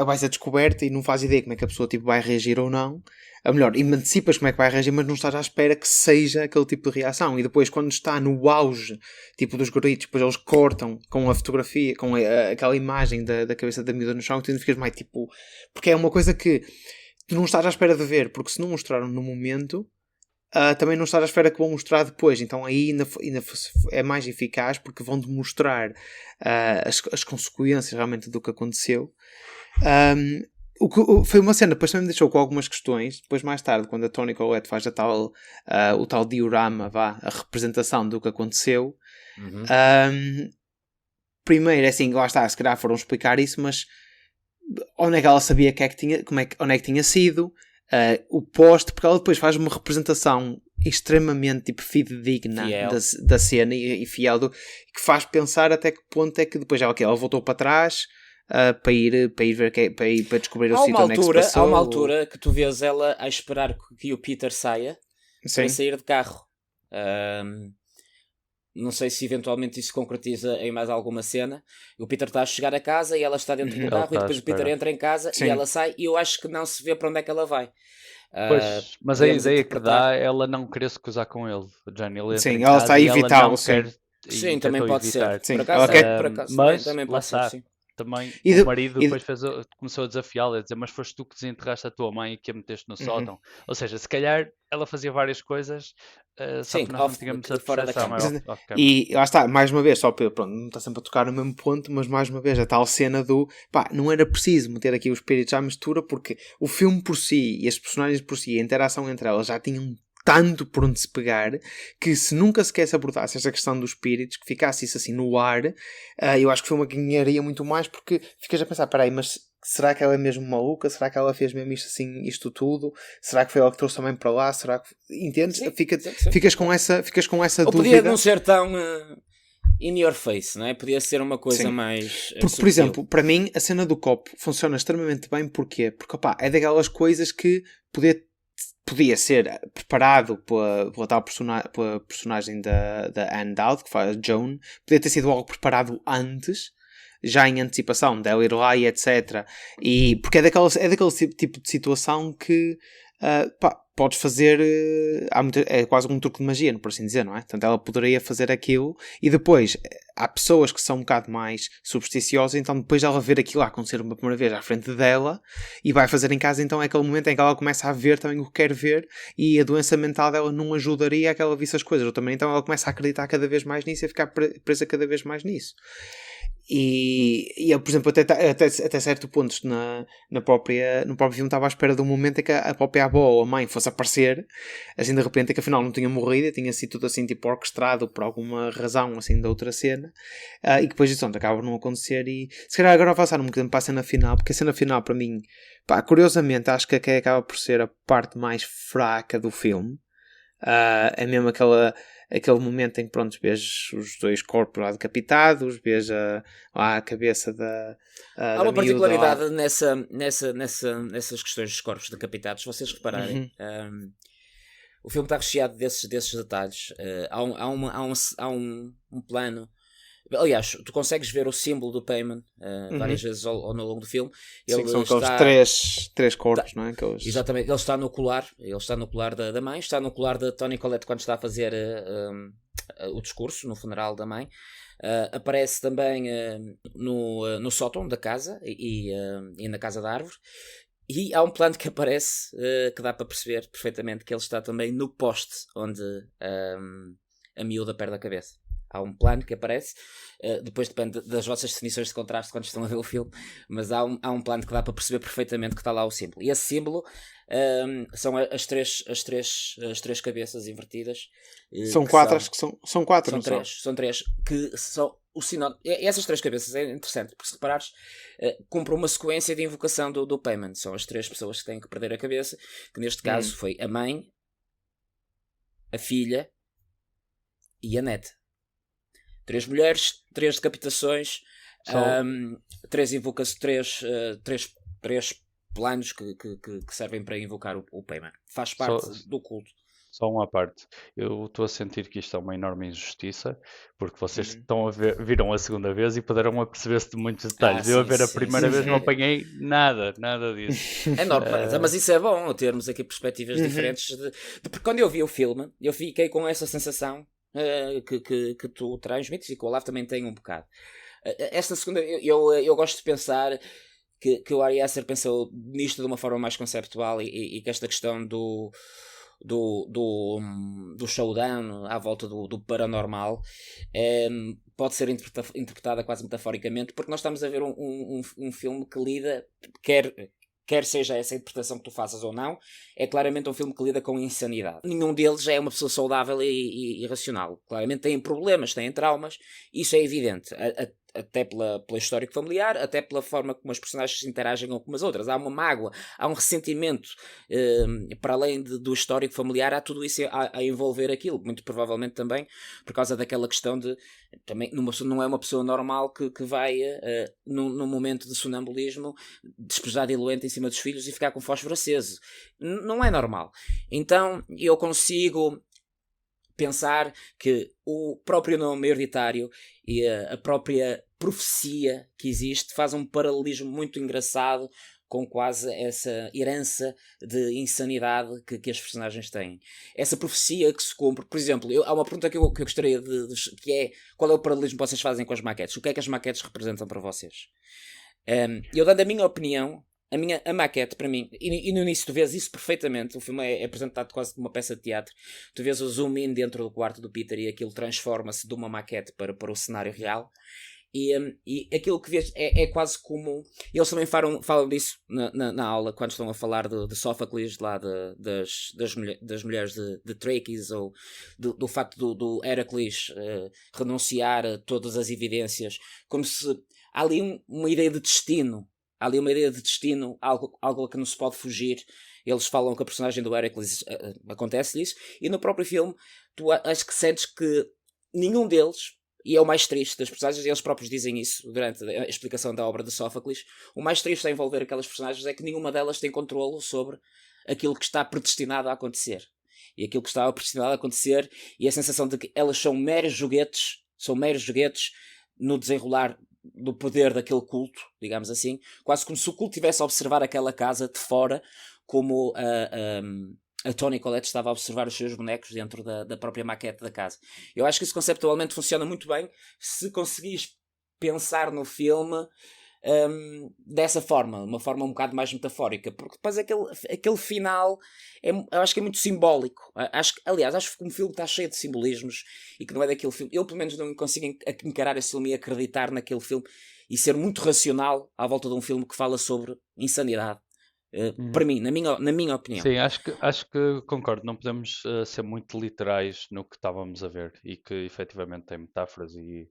vai ser descoberta e não faz ideia como é que a pessoa tipo, vai reagir ou não. Ou melhor, e antecipas como é que vai reagir, mas não estás à espera que seja aquele tipo de reação. E depois, quando está no auge tipo dos gritos, depois eles cortam com a fotografia, com aquela imagem da cabeça da miúda no chão, tu ainda ficas mais tipo. Porque é uma coisa que tu não estás à espera de ver, porque se não mostraram no momento. Também não estás à espera que vão mostrar depois, então aí ainda é mais eficaz porque vão demonstrar as consequências realmente do que aconteceu. Foi uma cena, depois também me deixou com algumas questões. Depois, mais tarde, quando a Toni Collette faz o tal diorama, a representação do que aconteceu. Uhum. Primeiro, é assim, lá está, se calhar foram explicar isso, mas onde é que ela sabia que é que tinha, onde é que tinha sido? O poste, porque ela depois faz uma representação extremamente tipo, fidedigna da cena e fiel, que faz pensar até que ponto é que depois ela voltou para trás para ir ver para descobrir o sítio onde é que se passou. Há uma altura que tu vês ela a esperar que o Peter saia para sair de carro. Não sei se eventualmente isso se concretiza em mais alguma cena. O Peter está a chegar a casa e ela está dentro do carro e depois o Peter entra em casa e ela sai e eu acho que não se vê para onde é que ela vai. Pois, mas a ideia que dá é ela não querer se cruzar com ele. Ele entra em ela casa está a e ela evitá-lo, não quer. Sim, também pode evitar. ser. Por acaso, mas também lá pode está. ser, sim. Também o marido depois começou a desafiá-la, a dizer, mas foste tu que desenterraste a tua mãe e que a meteste no sótão. Ou seja, se calhar ela fazia várias coisas, só que nós não tínhamos a percepção. E lá está, mais uma vez, só para, pronto, não está sempre a tocar no mesmo ponto, mas mais uma vez, a tal cena do, não era preciso meter aqui os espíritos à mistura, porque o filme por si, e as personagens por si, a interação entre elas já tinham tanto por onde se pegar, que se nunca sequer se abordasse esta questão dos espíritos, que ficasse isso assim no ar, eu acho que o filme ganharia muito mais, porque ficas a pensar, peraí, mas será que ela é mesmo maluca? Será que ela fez mesmo isto assim, isto tudo? Será que foi ela que trouxe também para lá? Será que... Entendes? Sim, ficas com essa ou dúvida. Podia não ser tão in your face, não é? Podia ser uma coisa mais porque, por exemplo, para mim, a cena do copo funciona extremamente bem. Porquê? Porque, é daquelas coisas que podia ser preparado pela tal personagem da Anne Dowd, que faz Joan, podia ter sido algo preparado antes, já em antecipação dela ir lá e etc. E, porque é daquele tipo de situação que podes fazer, é quase um truque de magia, por assim dizer, não é? Portanto, ela poderia fazer aquilo e depois há pessoas que são um bocado mais supersticiosas, então depois ela ver aquilo acontecer uma primeira vez à frente dela e vai fazer em casa, então é aquele momento em que ela começa a ver também o que quer ver e a doença mental dela não ajudaria a que ela visse as coisas, ou também então ela começa a acreditar cada vez mais nisso e a ficar presa cada vez mais nisso. E eu, por exemplo, até certo ponto no próprio filme estava à espera de um momento em que a própria avó ou a mãe fosse aparecer, assim de repente, que afinal não tinha morrido, tinha sido tudo assim tipo orquestrado por alguma razão assim da outra cena, e que depois disso acaba por não acontecer. E se calhar agora avançar um bocadinho para a cena final, porque a cena final para mim, curiosamente, acho que acaba por ser a parte mais fraca do filme. É mesmo aquele momento em que, pronto, vês os dois corpos lá decapitados, vês lá a cabeça da há uma particularidade nessas questões dos corpos decapitados, se vocês repararem. O filme está recheado desses detalhes. Há um plano. Aliás, tu consegues ver o símbolo do Paimon várias vezes ao longo do filme. Sim, são aqueles três corpos, não é? Exatamente, ele está no colar da mãe, está no colar da Toni Collette quando está a fazer o discurso no funeral da mãe. Aparece também no sótão da casa e na casa da árvore. E há um plano que aparece que dá para perceber perfeitamente que ele está também no poste onde a miúda perde a cabeça. Há um plano que aparece, depois depende das vossas definições de contraste quando estão a ver o filme, mas há um plano que dá para perceber perfeitamente que está lá o símbolo. E esse símbolo são as três cabeças invertidas. São quatro, acho que são quatro. São três, que são essas três cabeças é interessante, porque se reparares, cumpre uma sequência de invocação do Payman. São as três pessoas que têm que perder a cabeça, que neste caso foi a mãe, a filha e a neta. 3 mulheres, 3 decapitações, Só, 3 invocações, três planos que servem para invocar o Payman. Faz só, parte do culto. só uma parte. Eu estou a sentir que isto é uma enorme injustiça, porque vocês Uhum. estão a viram a segunda vez e poderam aperceber-se de muitos detalhes. Eu a Sim, ver a sim, primeira sim, vez não sim. apanhei nada disso. É normal, mas isso é bom, termos aqui perspectivas Uhum. diferentes. Porque quando eu vi o filme, eu fiquei com essa sensação que tu transmites e que o Olavo também tem um bocado. Esta segunda, eu gosto de pensar que o Ari Aster pensou nisto de uma forma mais conceptual e que esta questão do showdown à volta do paranormal pode ser interpretada quase metaforicamente, porque nós estamos a ver um filme que lida, quer seja essa interpretação que tu faças ou não, é claramente um filme que lida com insanidade. Nenhum deles é uma pessoa saudável e racional. Claramente têm problemas, têm traumas, isso é evidente. Até pela história familiar, até pela forma como as personagens se interagem com as outras. Há uma mágoa, há um ressentimento, para além do histórico familiar, há tudo isso a envolver aquilo. Muito provavelmente também por causa daquela questão de também não é uma pessoa normal que vai num momento de sonambulismo despejar diluente em cima dos filhos e ficar com fósforo aceso. Não é normal. Então eu consigo pensar que o próprio nome hereditário e a própria profecia que existe faz um paralelismo muito engraçado com quase essa herança de insanidade que as personagens têm. Essa profecia que se cumpre, por exemplo, há uma pergunta que eu gostaria que é: qual é o paralelismo que vocês fazem com as maquetes? O que é que as maquetes representam para vocês? Eu dando a minha opinião, a maquete para mim, e no início tu vês isso perfeitamente, o filme é apresentado quase como uma peça de teatro, tu vês o zoom in dentro do quarto do Peter e aquilo transforma-se de uma maquete para o cenário real. E aquilo que vês é quase como. Eles também falam disso na aula, quando estão a falar de Sófocles, lá das mulheres de Trachis, ou do facto do Heracles renunciar a todas as evidências, como se há ali uma ideia de destino. Há ali uma ideia de destino, algo que não se pode fugir. Eles falam que a personagem do Heracles acontece isso, e no próprio filme, tu acho que sentes que nenhum deles. E é o mais triste das personagens, eles próprios dizem isso durante a explicação da obra de Sófocles. O mais triste a envolver aquelas personagens é que nenhuma delas tem controle sobre aquilo que está predestinado a acontecer. E aquilo que está predestinado a acontecer, e a sensação de que elas são meros joguetes no desenrolar do poder daquele culto, digamos assim. Quase como se o culto estivesse a observar aquela casa de fora, como a Toni Collette estava a observar os seus bonecos dentro da própria maquete da casa. Eu acho que isso conceptualmente funciona muito bem se conseguires pensar no filme dessa forma, uma forma um bocado mais metafórica, porque depois aquele final eu acho que é muito simbólico. Aliás, acho que um filme está cheio de simbolismos e que não é daquele filme. Eu pelo menos não consigo encarar esse filme e acreditar naquele filme e ser muito racional à volta de um filme que fala sobre insanidade. Para mim, na minha opinião. Sim, acho que concordo. Não podemos ser muito literais no que estávamos a ver e que efetivamente tem metáforas e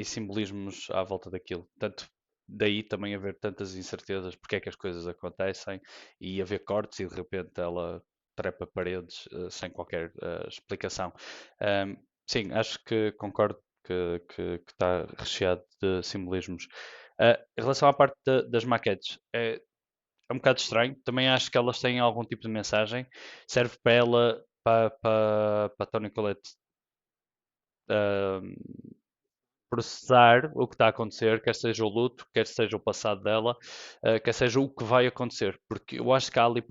simbolismos à volta daquilo. Tanto daí também haver tantas incertezas, porque é que as coisas acontecem e haver cortes e de repente ela trepa paredes sem qualquer explicação. Sim, acho que concordo que está recheado de simbolismos. Em relação à parte das maquetes, é um bocado estranho. Também acho que elas têm algum tipo de mensagem. Serve para ela, para a Toni Collette, processar o que está a acontecer, quer seja o luto, quer seja o passado dela, quer seja o que vai acontecer. Porque eu acho que há ali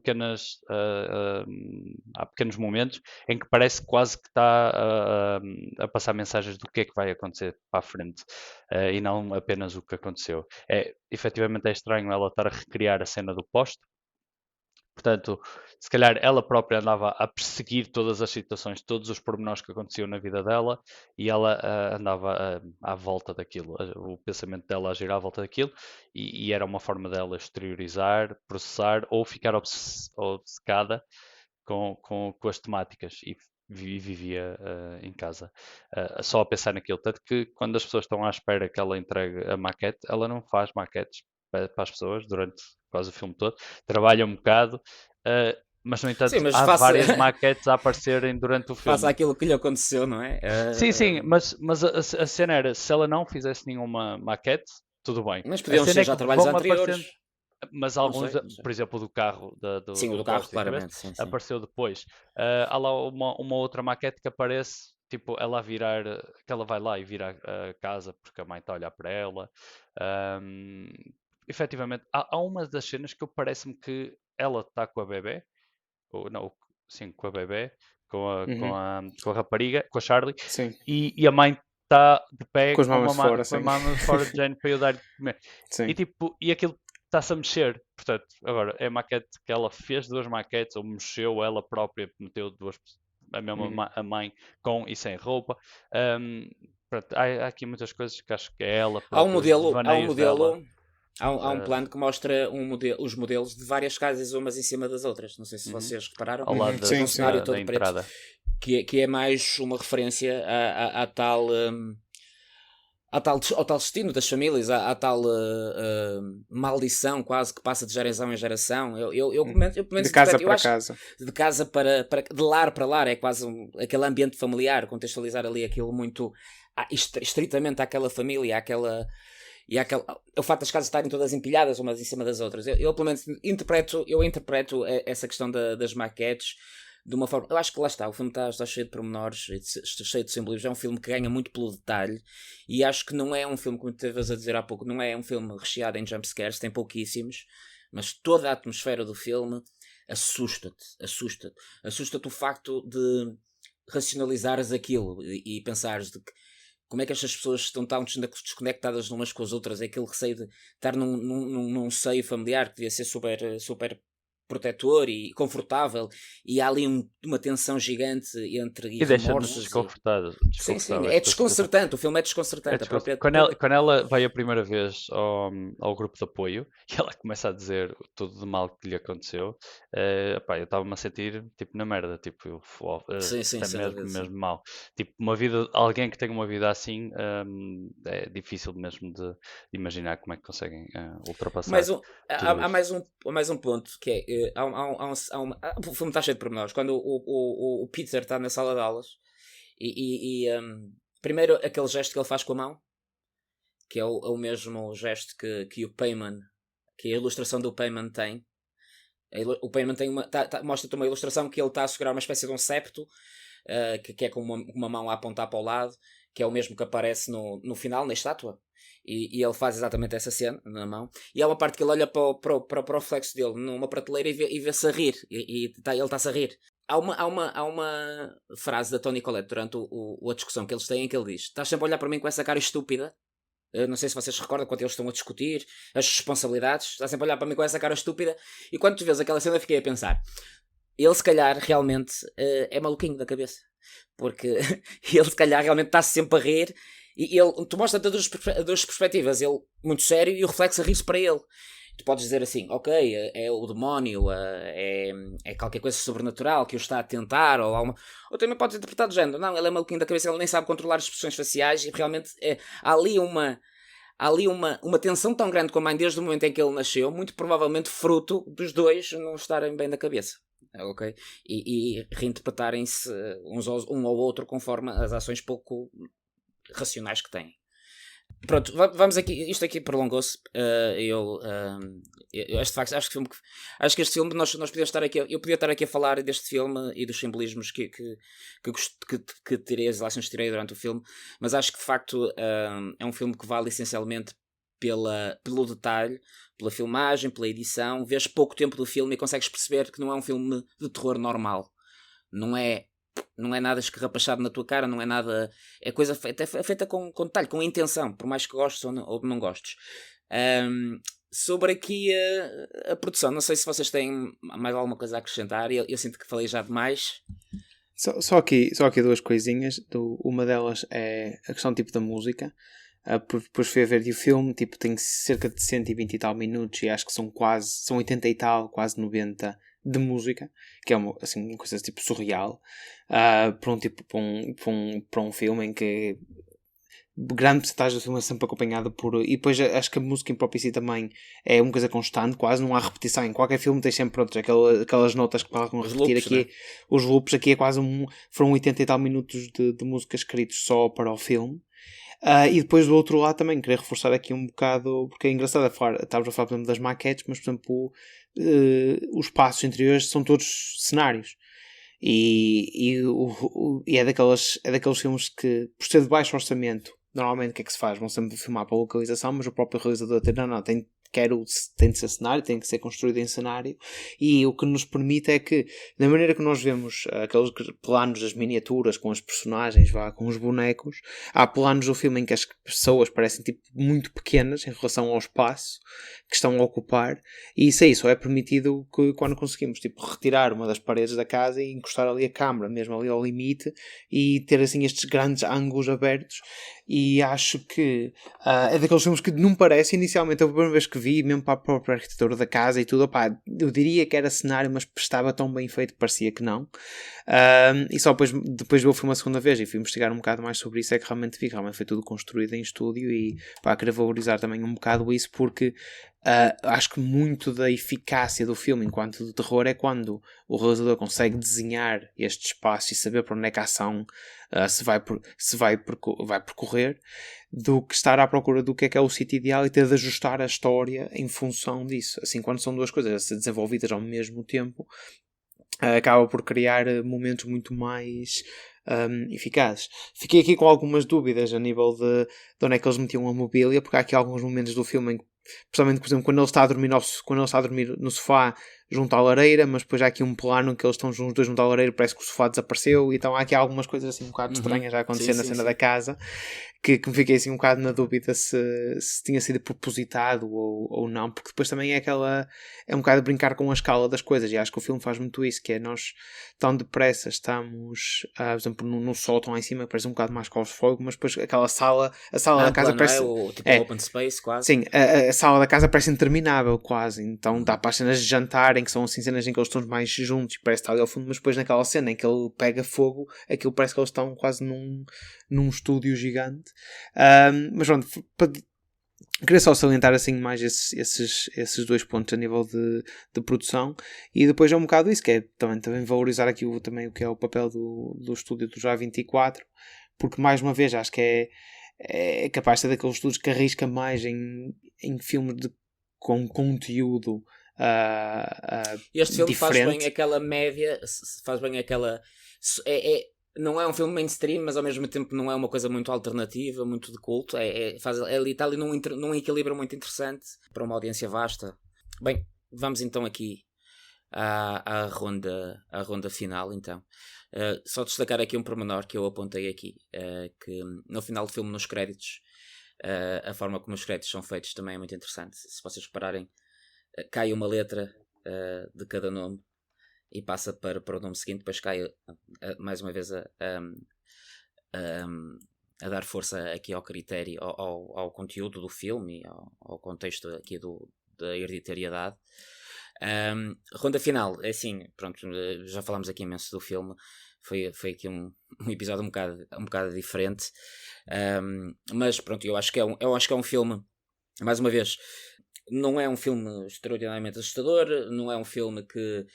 há pequenos momentos em que parece quase que está a passar mensagens do que é que vai acontecer para a frente, e não apenas o que aconteceu. Efetivamente é estranho ela estar a recriar a cena do poste. Portanto, se calhar ela própria andava a perseguir todas as situações, todos os pormenores que aconteciam na vida dela, e ela andava à volta daquilo, o pensamento dela a girar à volta daquilo, e era uma forma dela exteriorizar, processar ou ficar obcecada com as temáticas. E vivia em casa, só a pensar naquilo. Tanto que quando as pessoas estão à espera que ela entregue a maquete, ela não faz maquetes para as pessoas durante quase o filme todo, trabalha um bocado, mas no Sim, entanto mas há várias maquetes a aparecerem durante o faça filme. aquilo que lhe aconteceu, não é? Sim, mas a cena era, se ela não fizesse nenhuma maquete, tudo bem. Mas A podiam cena ser é já que trabalhos vão anteriores. aparecendo, mas Não alguns, sei, não sei. por exemplo, do carro Sim, o do do carro, quebra-cabeça, claramente, sim, sim. apareceu depois. Há lá uma outra maquete que aparece, tipo, ela a virar, que ela vai lá e vira a casa porque a mãe está a olhar para ela. Ahm, Efetivamente, há uma das cenas que parece-me que ela está com a bebê, ou não, sim, com a bebê, Uhum. com a rapariga, com a Charlie, Sim. e a mãe está de pé Com as mamas de fora, com a sim. mama fora de Jane para eu dar de comer. E Sim. tipo, e aquilo está-se a mexer. Portanto, agora é a maquete que ela fez duas maquetes, ou mexeu ela própria, meteu duas, a mesma Uhum. a mãe com e sem roupa. Um, pronto, há aqui muitas coisas que acho que é ela Há um própria, os modelo, há um devaneios dela. modelo, há um Uh, plano que mostra os modelos de várias casas, umas em cima das outras. Não sei se uhum, vocês repararam. ao lado Uhum. De Sim, um sim. cenário da todo preto. entrada. Que é mais uma referência ao tal destino das famílias, à tal maldição quase que passa de geração em geração. Eu pelo menos De casa interpreto, eu para acho casa. de casa de lar para lar, é quase aquele ambiente familiar, contextualizar ali aquilo muito estritamente àquela família, àquela. E o facto das casas estarem todas empilhadas umas em cima das outras. Eu pelo menos interpreto essa questão das maquetes de uma forma. Eu acho que lá está, o filme está cheio de pormenores, cheio de simbolismos. É um filme que ganha muito pelo detalhe e acho que não é um filme, como tu estavas a dizer há pouco, não é um filme recheado em jumpscares, tem pouquíssimos, mas toda a atmosfera do filme assusta-te o facto de racionalizares aquilo e pensares de que como é que estas pessoas estão tão desconectadas umas com as outras? É aquele receio de estar num seio familiar que devia ser super, super protetor e confortável, e há ali uma tensão gigante entre E deixa-nos remorsos. Sim, desconfortável é esta situação. desconcertante. O filme é É desconcertante. A desgosto. própria. Quando ela vai a primeira vez ao grupo de apoio e ela começa a dizer tudo de mal que lhe aconteceu, epá, eu estava-me a sentir tipo na merda, tipo, Sim, isto sim, é sem mesmo, dúvida, sim. mesmo mal. Tipo, alguém que tem uma vida assim, é difícil mesmo de imaginar como é que conseguem ultrapassar Mais um, tudo há isto. mais um ponto que é. O filme está cheio de pormenores. Quando o Peter está na sala de aulas primeiro aquele gesto que ele faz com a mão, que é o mesmo gesto que o Payman, que a ilustração do Payman tem. O Payman tem mostra-te uma ilustração que ele está a segurar uma espécie de um septo, que é com uma mão a apontar para o lado, que é o mesmo que aparece no final, na estátua. E ele faz exatamente essa cena na mão. E há uma parte que ele olha para o reflexo dele numa prateleira e vê-se a rir. Ele está-se a rir. Há uma frase da Toni Collette durante a discussão que eles têm, em que ele diz: estás sempre a olhar para mim com essa cara estúpida. Eu não sei se vocês se recordam quando eles estão a discutir as responsabilidades. Está sempre a olhar para mim com essa cara estúpida. E quando tu vês aquela cena, eu fiquei a pensar: ele se calhar realmente é maluquinho da cabeça. Porque ele se calhar realmente está sempre a rir. E tu mostras das duas perspectivas. Ele muito sério e o reflexo a rir-se para ele. Tu podes dizer assim: ok, é o demónio, é qualquer coisa sobrenatural que o está a tentar. Ou também podes interpretar do género: não, ele é maluquinho da cabeça, ele nem sabe controlar as expressões faciais. E realmente há ali uma tensão tão grande com a mãe desde o momento em que ele nasceu, muito provavelmente fruto dos dois não estarem bem da cabeça. Ok? E reinterpretarem-se um ao outro conforme as ações pouco racionais que têm. Pronto, vamos aqui. Isto aqui prolongou-se. Acho que este filme nós podíamos estar aqui. Eu podia estar aqui a falar deste filme e dos simbolismos que tirei, as relações que tirei durante o filme, mas acho que de facto é um filme que vale essencialmente pelo detalhe, pela filmagem, pela edição. Vês pouco tempo do filme e consegues perceber que não é um filme de terror normal. Não é nada escarrapachado na tua cara, não é nada. É coisa feita com detalhe, com intenção, por mais que gostes ou não gostes. Sobre aqui a produção, não sei se vocês têm mais alguma coisa a acrescentar. Eu sinto que falei já demais. Só aqui duas coisinhas. Uma delas é a questão tipo da música. Depois fui a ver o filme, tipo, tem cerca de 120 e tal minutos e acho que são 80 e tal, quase 90 de música, que é uma coisa tipo surreal, para um filme em que grande porcentagem do filme é sempre acompanhada por... E depois acho que a música em próprio si também é uma coisa constante, quase não há repetição. Em qualquer filme tem sempre, pronto, aquelas notas que vão repetir loops, aqui. Né? Os loops aqui é quase foram 80 e tal minutos de música escritos só para o filme. E depois do outro lado também queria reforçar aqui um bocado, porque é engraçado estávamos a falar, por exemplo, das maquetes, mas por exemplo os espaços interiores são todos cenários. E é daqueles filmes que, por ser de baixo orçamento, normalmente o que é que se faz? Vão sempre filmar para a localização, mas o próprio realizador tem de ser cenário, tem que ser construído em cenário, e o que nos permite é que, da maneira que nós vemos aqueles planos das miniaturas com as personagens, com os bonecos, há planos do filme em que as pessoas parecem tipo muito pequenas em relação ao espaço que estão a ocupar, e isso só é permitido quando conseguimos tipo, retirar uma das paredes da casa e encostar ali a câmera, mesmo ali ao limite, e ter assim estes grandes ângulos abertos. E acho que é daqueles filmes que não parece inicialmente, a primeira vez que vi, mesmo para a própria arquitetura da casa e tudo, eu diria que era cenário, mas estava tão bem feito que parecia que não. E só depois vi o filme a segunda vez e fui investigar um bocado mais sobre isso, é que realmente vi que realmente foi tudo construído em estúdio, e queria valorizar também um bocado isso, porque acho que muito da eficácia do filme enquanto de terror é quando o realizador consegue desenhar este espaço e saber para onde é que a ação vai percorrer, do que estar à procura do que é o sítio ideal e ter de ajustar a história em função disso. Assim, quando são duas coisas a ser desenvolvidas ao mesmo tempo, acaba por criar momentos muito mais eficazes. Fiquei aqui com algumas dúvidas a nível de onde é que eles metiam a mobília, porque há aqui alguns momentos do filme em que, principalmente, por exemplo, quando ele está a dormir no sofá junto à lareira, mas depois há aqui um plano em que eles estão os dois junto à lareira, parece que o sofá desapareceu, então há aqui algumas coisas assim um bocado estranhas a acontecer na cena da casa, que me fiquei assim um bocado na dúvida se tinha sido propositado ou não, porque depois também é um bocado brincar com a escala das coisas, e acho que o filme faz muito isso, que é nós tão depressa estamos, por exemplo, no sótão lá em cima, parece um bocado mais claustrofóbico, mas depois a sala da casa parece... Tipo open space, quase. Sim, a sala da casa parece interminável, quase. Então dá para as cenas de jantar, em que são assim cenas em que eles estão mais juntos e parece estar ali ao fundo, mas depois naquela cena em que ele pega fogo, aquilo parece que eles estão quase num estúdio gigante. Mas pronto, queria só salientar assim mais esses dois pontos a nível de produção, e depois é um bocado isso, que é também valorizar aqui também o que é o papel do estúdio do Já24, porque mais uma vez acho que é capaz de ser daqueles estúdios que arrisca mais em filmes com conteúdo este filme diferente. faz bem aquela média, faz bem aquela... não é um filme mainstream, mas ao mesmo tempo não é uma coisa muito alternativa, muito de culto. Está ali num equilíbrio muito interessante para uma audiência vasta. Bem, vamos então aqui à ronda final, então. Só destacar aqui um pormenor que eu apontei aqui, que no final do filme, nos créditos, a forma como os créditos são feitos também é muito interessante. Se vocês repararem, cai uma letra de cada nome e passa para o nome seguinte, depois cai mais uma vez a dar força aqui ao critério, ao conteúdo do filme e ao contexto aqui da hereditariedade. Ronda final, é assim, pronto, já falámos aqui imenso do filme, foi aqui um episódio um bocado diferente, mas pronto, eu acho que é um filme, mais uma vez, não é um filme extraordinariamente assustador, não é um filme que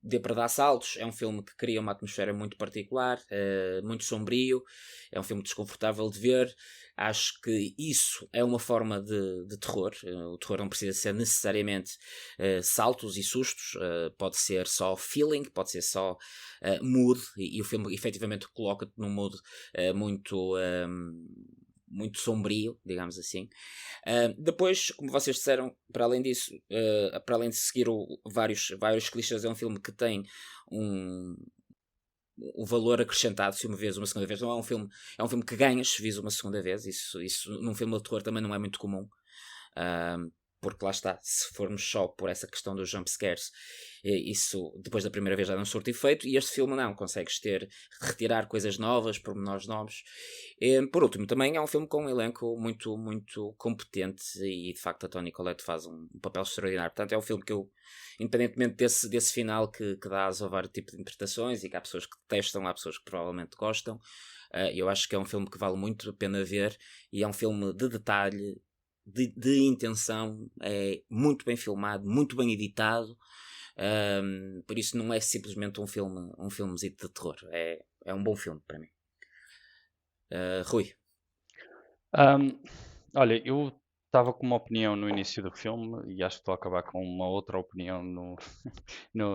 dê para dar saltos, é um filme que cria uma atmosfera muito particular, muito sombrio, é um filme desconfortável de ver. Acho que isso é uma forma de terror. O terror não precisa ser necessariamente saltos e sustos, pode ser só feeling, pode ser só mood, e o filme efetivamente coloca-te num mood muito sombrio, digamos assim. Depois, como vocês disseram, para além disso, para além de seguir vários clichês, é um filme que tem um valor acrescentado se uma vez, uma segunda vez. Não é um filme que ganhas se vis uma segunda vez. Isso num filme de terror também não é muito comum. porque lá está, se formos só por essa questão dos jump scares, isso depois da primeira vez já não surte efeito, e este filme não, consegues retirar coisas novas, pormenores novos. Por último, também é um filme com um elenco muito, muito competente, e de facto a Toni Collette faz um papel extraordinário. Portanto, é um filme que eu, independentemente desse final que dá asa a vários tipos de interpretações, e que há pessoas que detestam, há pessoas que provavelmente gostam, eu acho que é um filme que vale muito a pena ver, e é um filme de detalhe, de intenção, é muito bem filmado, muito bem editado. Por isso não é simplesmente um filmezito de terror, é um bom filme para mim. Rui. Olha, eu estava com uma opinião no início do filme e acho que estou a acabar com uma outra opinião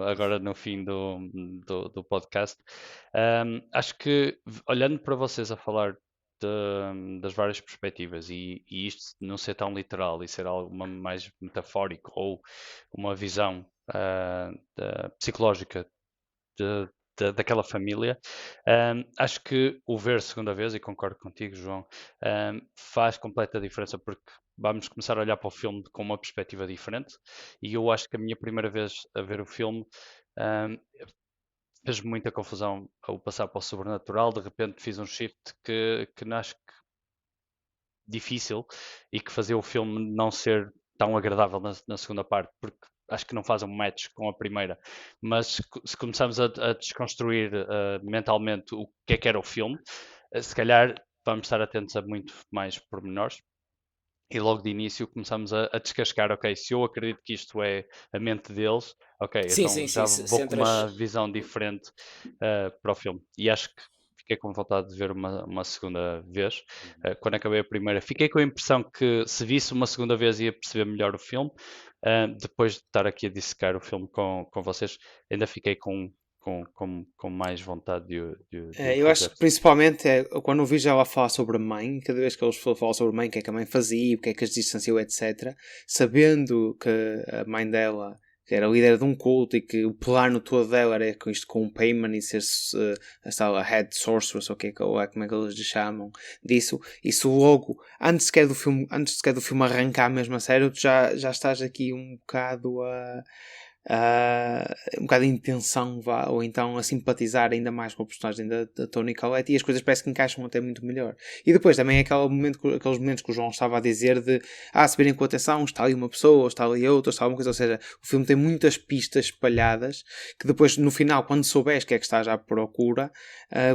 agora no fim do podcast. Acho que, olhando para vocês a falar das várias perspectivas e isto não ser tão literal e ser algo mais metafórico ou uma visão psicológica daquela família, acho que o ver segunda vez, e concordo contigo, João, faz completa diferença porque vamos começar a olhar para o filme com uma perspectiva diferente, e eu acho que a minha primeira vez a ver o filme fez muita confusão ao passar para o sobrenatural. De repente fiz um shift que não acho que difícil e que fazia o filme não ser tão agradável na segunda parte, porque acho que não faz um match com a primeira. Mas se começamos a desconstruir mentalmente o que é que era o filme, se calhar vamos estar atentos a muito mais pormenores. E logo de início começamos a descascar, ok, se eu acredito que isto é a mente deles, ok, Sim, então sim, já sim. vou com uma visão diferente para o filme. E acho que fiquei com vontade de ver uma segunda vez. Quando acabei a primeira, fiquei com a impressão que se visse uma segunda vez ia perceber melhor o filme. Depois de estar aqui a dissecar o filme com vocês, ainda fiquei com mais vontade de Eu acho fazer. que principalmente quando o vejo ela falar sobre a mãe, cada vez que eles falam sobre a mãe, o que é que a mãe fazia, o que é que as distanciou, etc., sabendo que a mãe dela, que era líder de um culto e que o plano todo dela era com isto, com o Payman e ser a head sorceress, ou como é que eles lhe chamam, disso, isso logo, antes sequer do filme arrancar mesmo a sério, tu já estás aqui um bocado um bocado de intenção, ou então a simpatizar ainda mais com a personagem da Toni Collette, e as coisas parece que encaixam até muito melhor. E depois também é aqueles momentos que o João estava a dizer de se virem com atenção, está ali uma pessoa, está ali outra, está alguma coisa, ou seja, o filme tem muitas pistas espalhadas que depois no final, quando souberes que é que estás à procura,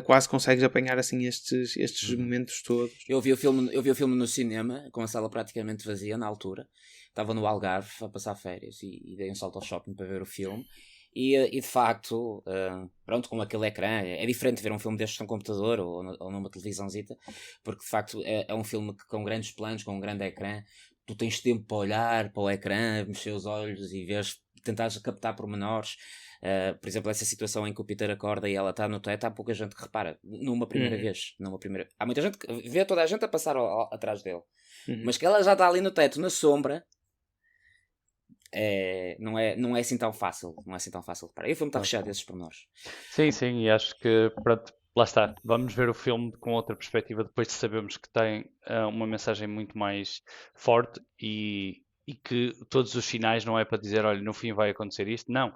quase consegues apanhar assim estes momentos todos. Eu vi o filme no cinema, com a sala praticamente vazia na altura. Estava no Algarve a passar férias e dei um salto ao shopping para ver o filme. E de facto, pronto, com aquele ecrã, é diferente ver um filme destes num computador ou numa televisãozita, porque de facto é um filme com grandes planos, com um grande ecrã. Tu tens tempo para olhar para o ecrã, mexer os olhos e tentares captar pormenores. Por exemplo, essa situação em que o Peter acorda e ela está no teto, há pouca gente que repara numa primeira vez. Há muita gente que vê toda a gente a passar atrás dele, mas que ela já está ali no teto, na sombra. Não é assim tão fácil. Não é assim tão fácil de parar. E o filme está recheado desses pormenores. Sim, e acho que, pronto, lá está. Vamos ver o filme com outra perspectiva depois de sabermos que tem uma mensagem muito mais forte e que todos os sinais não é para dizer, olha, no fim vai acontecer isto. Não.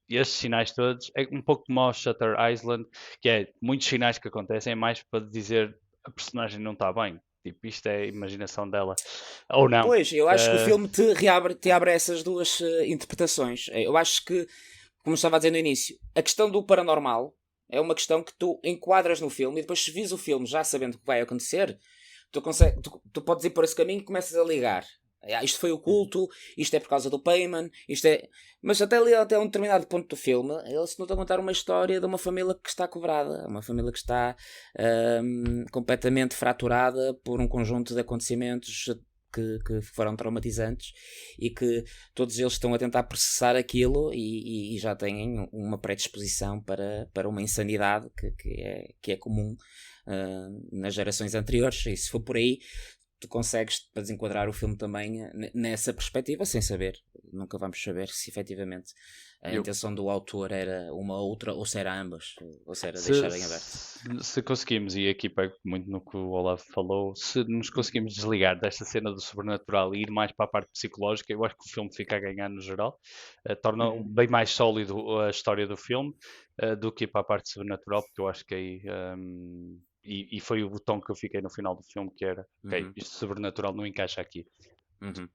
Estes sinais todos, é um pouco como o Shutter Island, que é muitos sinais que acontecem, é mais para dizer a personagem não está bem. Tipo, isto é a imaginação dela. Ou não. Pois, eu acho que o filme te abre essas duas interpretações. Eu acho que, como estava a dizer no início, a questão do paranormal é uma questão que tu enquadras no filme e depois, se vis o filme já sabendo o que vai acontecer, tu podes ir por esse caminho e começas a ligar. Isto foi o culto, isto é por causa do Payman, mas até um determinado ponto do filme, eles estão a contar uma história de uma família que está quebrada, uma família que está completamente fraturada por um conjunto de acontecimentos que foram traumatizantes e que todos eles estão a tentar processar aquilo e já têm uma predisposição para uma insanidade que é comum nas gerações anteriores. E se for por aí, tu consegues depois enquadrar o filme também nessa perspectiva, sem saber. Nunca vamos saber se efetivamente a intenção do autor era uma outra ou se era ambas, ou se era deixar em aberto. Se conseguimos, e aqui pego muito no que o Olavo falou, se nos conseguimos desligar desta cena do sobrenatural e ir mais para a parte psicológica, eu acho que o filme fica a ganhar no geral. Torna bem mais sólido a história do filme do que ir para a parte sobrenatural, porque eu acho que aí... E foi o tom que eu fiquei no final do filme, que era, ok, isto sobrenatural não encaixa aqui.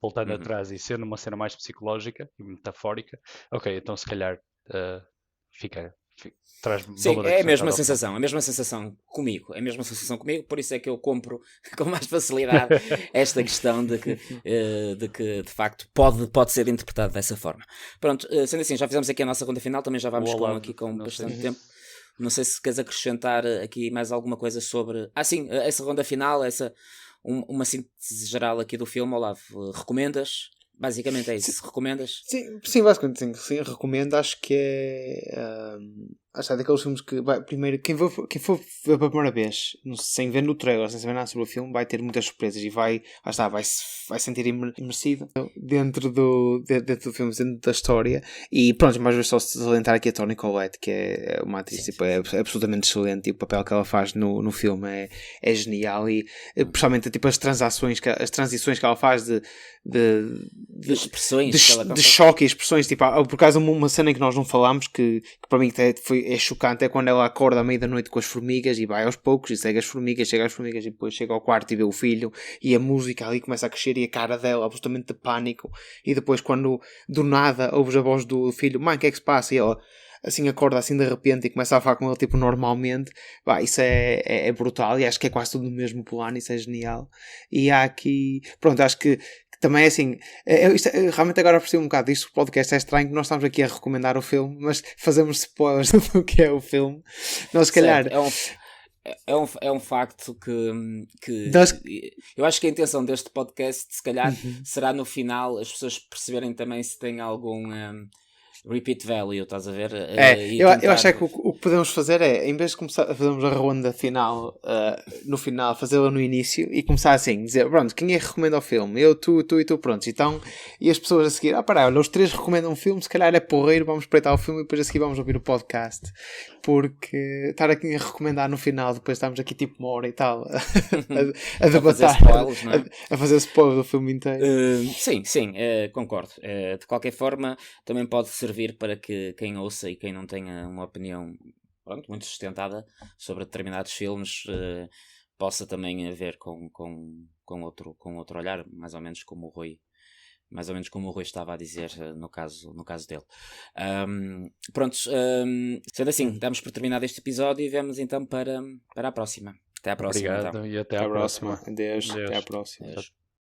Voltando atrás e sendo uma cena mais psicológica e metafórica, ok, então se calhar traz Sim, valor é a mesma acrescentado ao sensação, a mesma sensação comigo, por isso é que eu compro com mais facilidade esta questão de que de facto pode ser interpretado dessa forma. Pronto, sendo assim, já fizemos aqui a nossa conta final, também já vamos com bastante tempo. Não sei se queres acrescentar aqui mais alguma coisa sobre... sim, essa ronda final, uma síntese geral aqui do filme, Olavo. Recomendas? Basicamente é isso. Sim. Recomendas? Sim, basicamente sim, recomendo. Acho que é... acho que é daqueles filmes que... primeiro, quem for ver pela primeira vez, sem ver no trailer, sem saber nada sobre o filme, vai ter muitas surpresas e vai sentir imersido dentro do filme, dentro da história. E pronto, mais vezes só salientar aqui a Toni Collette, que é uma atriz, tipo, é absolutamente excelente, e o papel que ela faz no filme é genial, e principalmente tipo, as transições que ela faz de expressões de choque e expressões, tipo, por causa de uma cena em que nós não falámos, que para mim é chocante, é quando ela acorda à meia da noite com as formigas e vai aos poucos e segue as formigas, chega às formigas e depois chega ao quarto e vê o filho, e a música ali começa a crescer e a cara dela absolutamente de pânico, e depois quando do nada ouves a voz do filho, mãe, o que é que se passa? E ela assim acorda assim de repente e começa a falar com ele tipo normalmente. Isso é brutal, e acho que é quase tudo no mesmo plano, isso é genial. E há aqui, pronto, acho que também é assim, realmente agora percebo um bocado disto, o podcast é estranho que nós estamos aqui a recomendar o filme, mas fazemos spoilers do que é o filme. Nós se calhar... É um facto que eu acho que a intenção deste podcast, se calhar, será no final as pessoas perceberem também se tem algum repeat value, estás a ver? Eu acho que o que podemos fazer é, em vez de começar a fazermos a ronda final, no final, fazê-la no início e começar assim, dizer, pronto, quem é que recomenda o filme? Eu, tu e tu, pronto. Então, e as pessoas a seguir, olha, os três recomendam um filme, se calhar é porreiro, vamos espreitar o filme e depois a seguir vamos ouvir o podcast. Porque estar aqui a recomendar no final, depois estamos aqui tipo uma hora e tal, a debatar, a fazer spoiler do filme inteiro. Sim, concordo. De qualquer forma, também pode servir para que quem ouça e quem não tenha uma opinião muito sustentada sobre determinados filmes possa também ver com outro olhar, mais ou menos como o Rui estava a dizer no caso dele. Sendo assim, damos por terminado este episódio e vemos então para a próxima. Até à próxima. Obrigado, então. E até à próxima. Adeus. Até à próxima. Adeus.